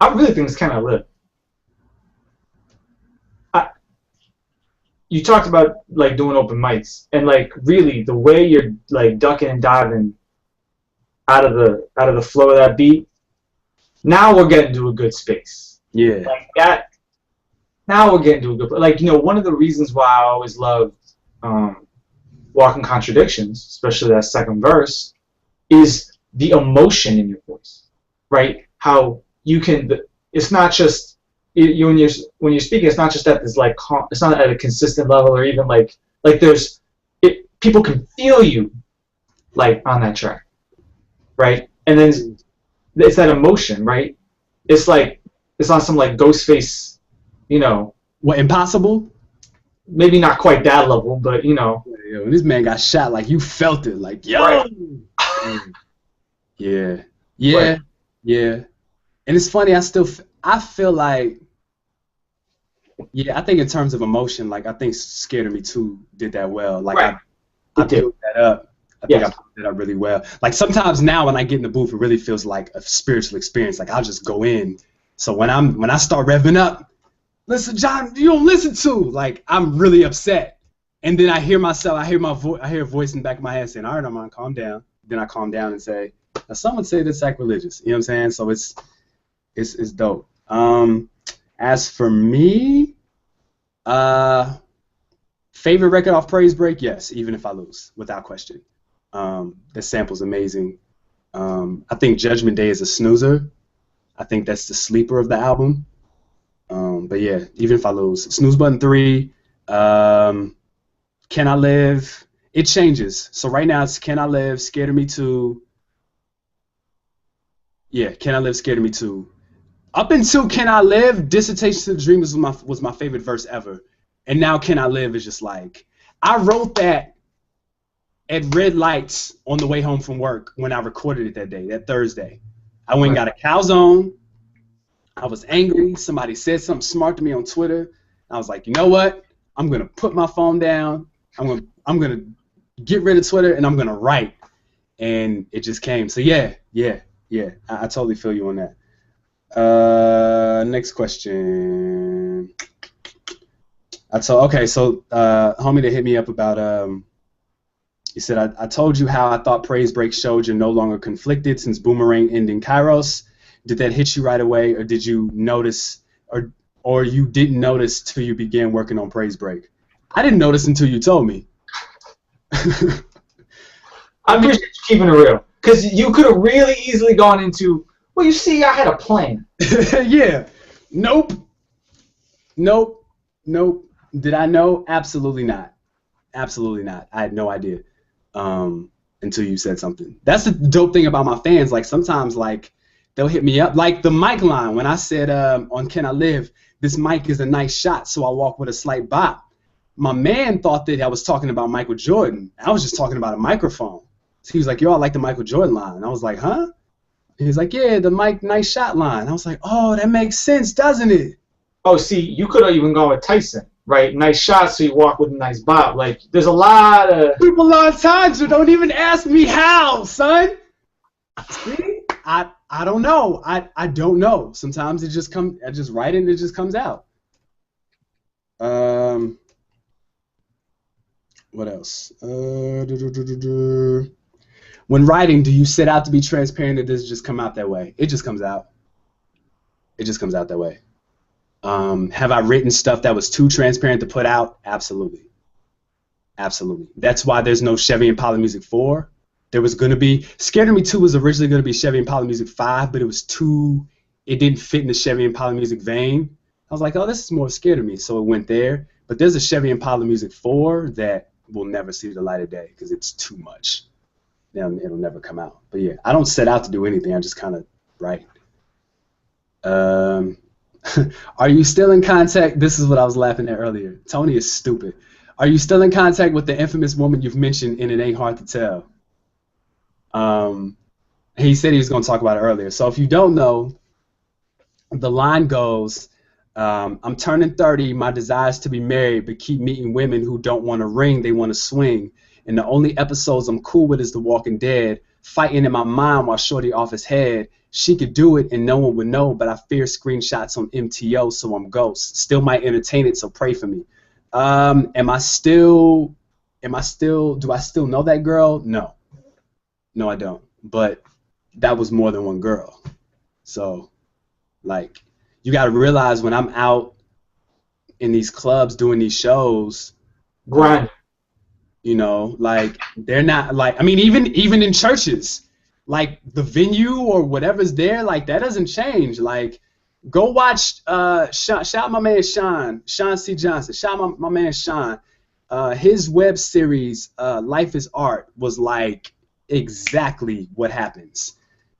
I really think it's kind of lit. You talked about like doing open mics, and like really the way you're like ducking and diving out of the flow of that beat. Now we're getting to a good space. Yeah. Like that. Now we're getting to a good, like, you know, one of the reasons why I always loved Walking Contradictions, especially that second verse, is the emotion in your voice, right? How you can, it's not just you when you're speaking, it's not just at this like it's not at a consistent level, or even like there's people can feel you like on that track, right? And then it's that emotion, right? It's like it's not some like Ghostface, you know. What, Impossible? Maybe not quite that level, but you know. Yo, this man got shot, like you felt it, like yo. Right. Yeah. Right. Yeah. And it's funny, I feel like, yeah, I think in terms of emotion, like I think Scared of Me Too did that well. Like Right. I built that up. I think Yes. I built that up really well. Like sometimes now when I get in the booth, it really feels like a spiritual experience. Like I'll just go in. So when I start revving up, listen, John, you don't listen to. Like I'm really upset. And then I hear myself, I hear a voice in the back of my head saying, all right, Armond, calm down. Then I calm down and say, now some would say that's sacrilegious. You know what I'm saying? So it's dope. As for me, favorite record off Praise Break, yes, Even If I Lose, without question. The sample's amazing. I think Judgment Day is a snoozer. I think that's the sleeper of the album. But yeah, Even If I Lose. Snooze Button 3. Can I Live? It changes. So right now it's Can I Live, Scared of Me Too. Yeah, Can I Live, Scared of Me Too. Up until Can I Live, Dissertation to the Dreamers was my favorite verse ever. And now Can I Live is just like, I wrote that at red lights on the way home from work when I recorded it that day, that Thursday. I went and got a calzone. I was angry. Somebody said something smart to me on Twitter. I was like, you know what? I'm going to put my phone down. I'm gonna get rid of Twitter and I'm gonna write, and it just came. So yeah. I totally feel you on that. Next question. Homie that hit me up about he said I told you how I thought Praise Break showed you're no longer conflicted since Boomerang ending Kairos. Did that hit you right away, or did you notice, or you didn't notice till you began working on Praise Break? I didn't notice until you told me. I appreciate you keeping it real, because you could have really easily gone into, well, you see, I had a plan. Yeah. Nope. Did I know? Absolutely not. I had no idea until you said something. That's the dope thing about my fans. Like sometimes, like they'll hit me up, like the mic line when I said on Can I Live, this mic is a nice shot, so I walk with a slight bop. My man thought that I was talking about Michael Jordan. I was just talking about a microphone. So he was like, yo, I like the Michael Jordan line. And I was like, huh? And he's like, yeah, the mic nice shot line. I was like, oh, that makes sense, doesn't it? Oh, see, you could have even gone with Tyson, right? Nice shot, so you walk with a nice bob. Like, there's a lot of people on times who don't even ask me how, son. See? I don't know. I don't know. Sometimes it just comes. I just write it and it just comes out. What else? When when writing, do you set out to be transparent, or does it just come out that way? It just comes out. It just comes out that way. Have I written stuff that was too transparent to put out? Absolutely. Absolutely. That's why there's no Chevy Impala Music 4. There was going to be, Scared of Me 2 was originally going to be Chevy Impala Music 5, but it was too, it didn't fit in the Chevy Impala Music vein. I was like, oh, this is more Scared of Me, so it went there. But there's a Chevy Impala Music 4 that will never see the light of day because it's too much. It'll never come out. But yeah, I don't set out to do anything. I just kind of write. Are you still in contact? This is what I was laughing at earlier. Tony is stupid. Are you still in contact with the infamous woman you've mentioned in It Ain't Hard to Tell? He said he was going to talk about it earlier. So if you don't know, the line goes, I'm turning 30, my desire is to be married, but keep meeting women who don't want a ring, they want to swing. And the only episodes I'm cool with is The Walking Dead, fighting in my mind while shorty off his head. She could do it and no one would know, but I fear screenshots on MTO, so I'm ghost. Still might entertain it, so pray for me. Do I still know that girl? No. No, I don't. But that was more than one girl. So, like, you got to realize when I'm out in these clubs doing these shows, grind. You know, like, they're not, like, I mean, even in churches, like, the venue or whatever's there, like, that doesn't change. Like, go watch, shout out my man Sean C. Johnson, shout out my man Sean. His web series, Life is Art, was like exactly what happens.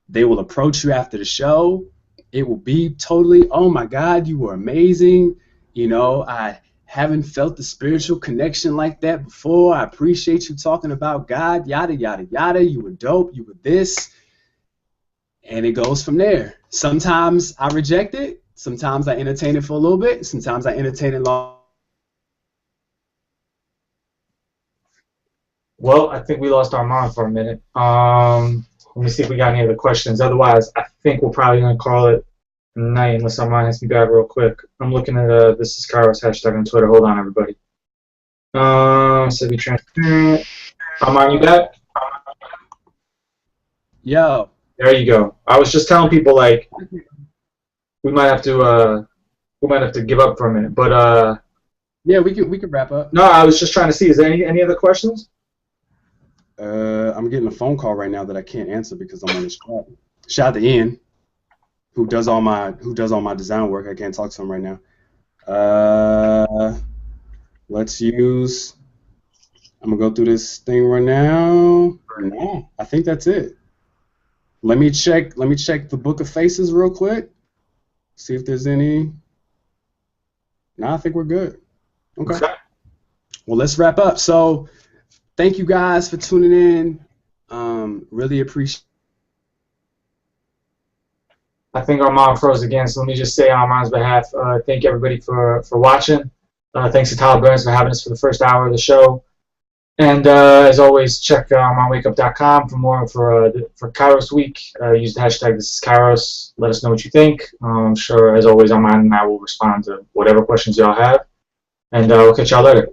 They will approach you after the show. It will be totally, oh my God, you were amazing. You know, I haven't felt the spiritual connection like that before. I appreciate you talking about God, yada, yada, yada. You were dope. You were this. And it goes from there. Sometimes I reject it. Sometimes I entertain it for a little bit. Sometimes I entertain it long. Well, I think we lost our mind for a minute. Let me see if we got any other questions. Otherwise, I think we're probably going to call it a night unless someone has to be back real quick. I'm looking at This Is Kairos hashtag on Twitter. Hold on, everybody. So be transparent. Armond, you back? Yo. There you go. I was just telling people, like, we might have to give up for a minute, but yeah, we could wrap up. No, I was just trying to see. Is there any other questions? I'm getting a phone call right now that I can't answer because I'm on the spot. Shout out to Ian, who does all my design work. I can't talk to him right now. Let's use. I'm gonna go through this thing right now. No, I think that's it. Let me check the Book of Faces real quick. See if there's any. No, I think we're good. Okay. Well, let's wrap up. So, thank you guys for tuning in. Really appreciate. I think Armond froze again, so let me just say on Armand's behalf, thank everybody for watching. Thanks to Tyler Burns for having us for the first hour of the show. And as always, check ArmondWakeUp.com for more for Kairos Week. Use the hashtag This Is Kairos. Let us know what you think. I'm sure, as always, Armond and I will respond to whatever questions y'all have. And we'll catch y'all later.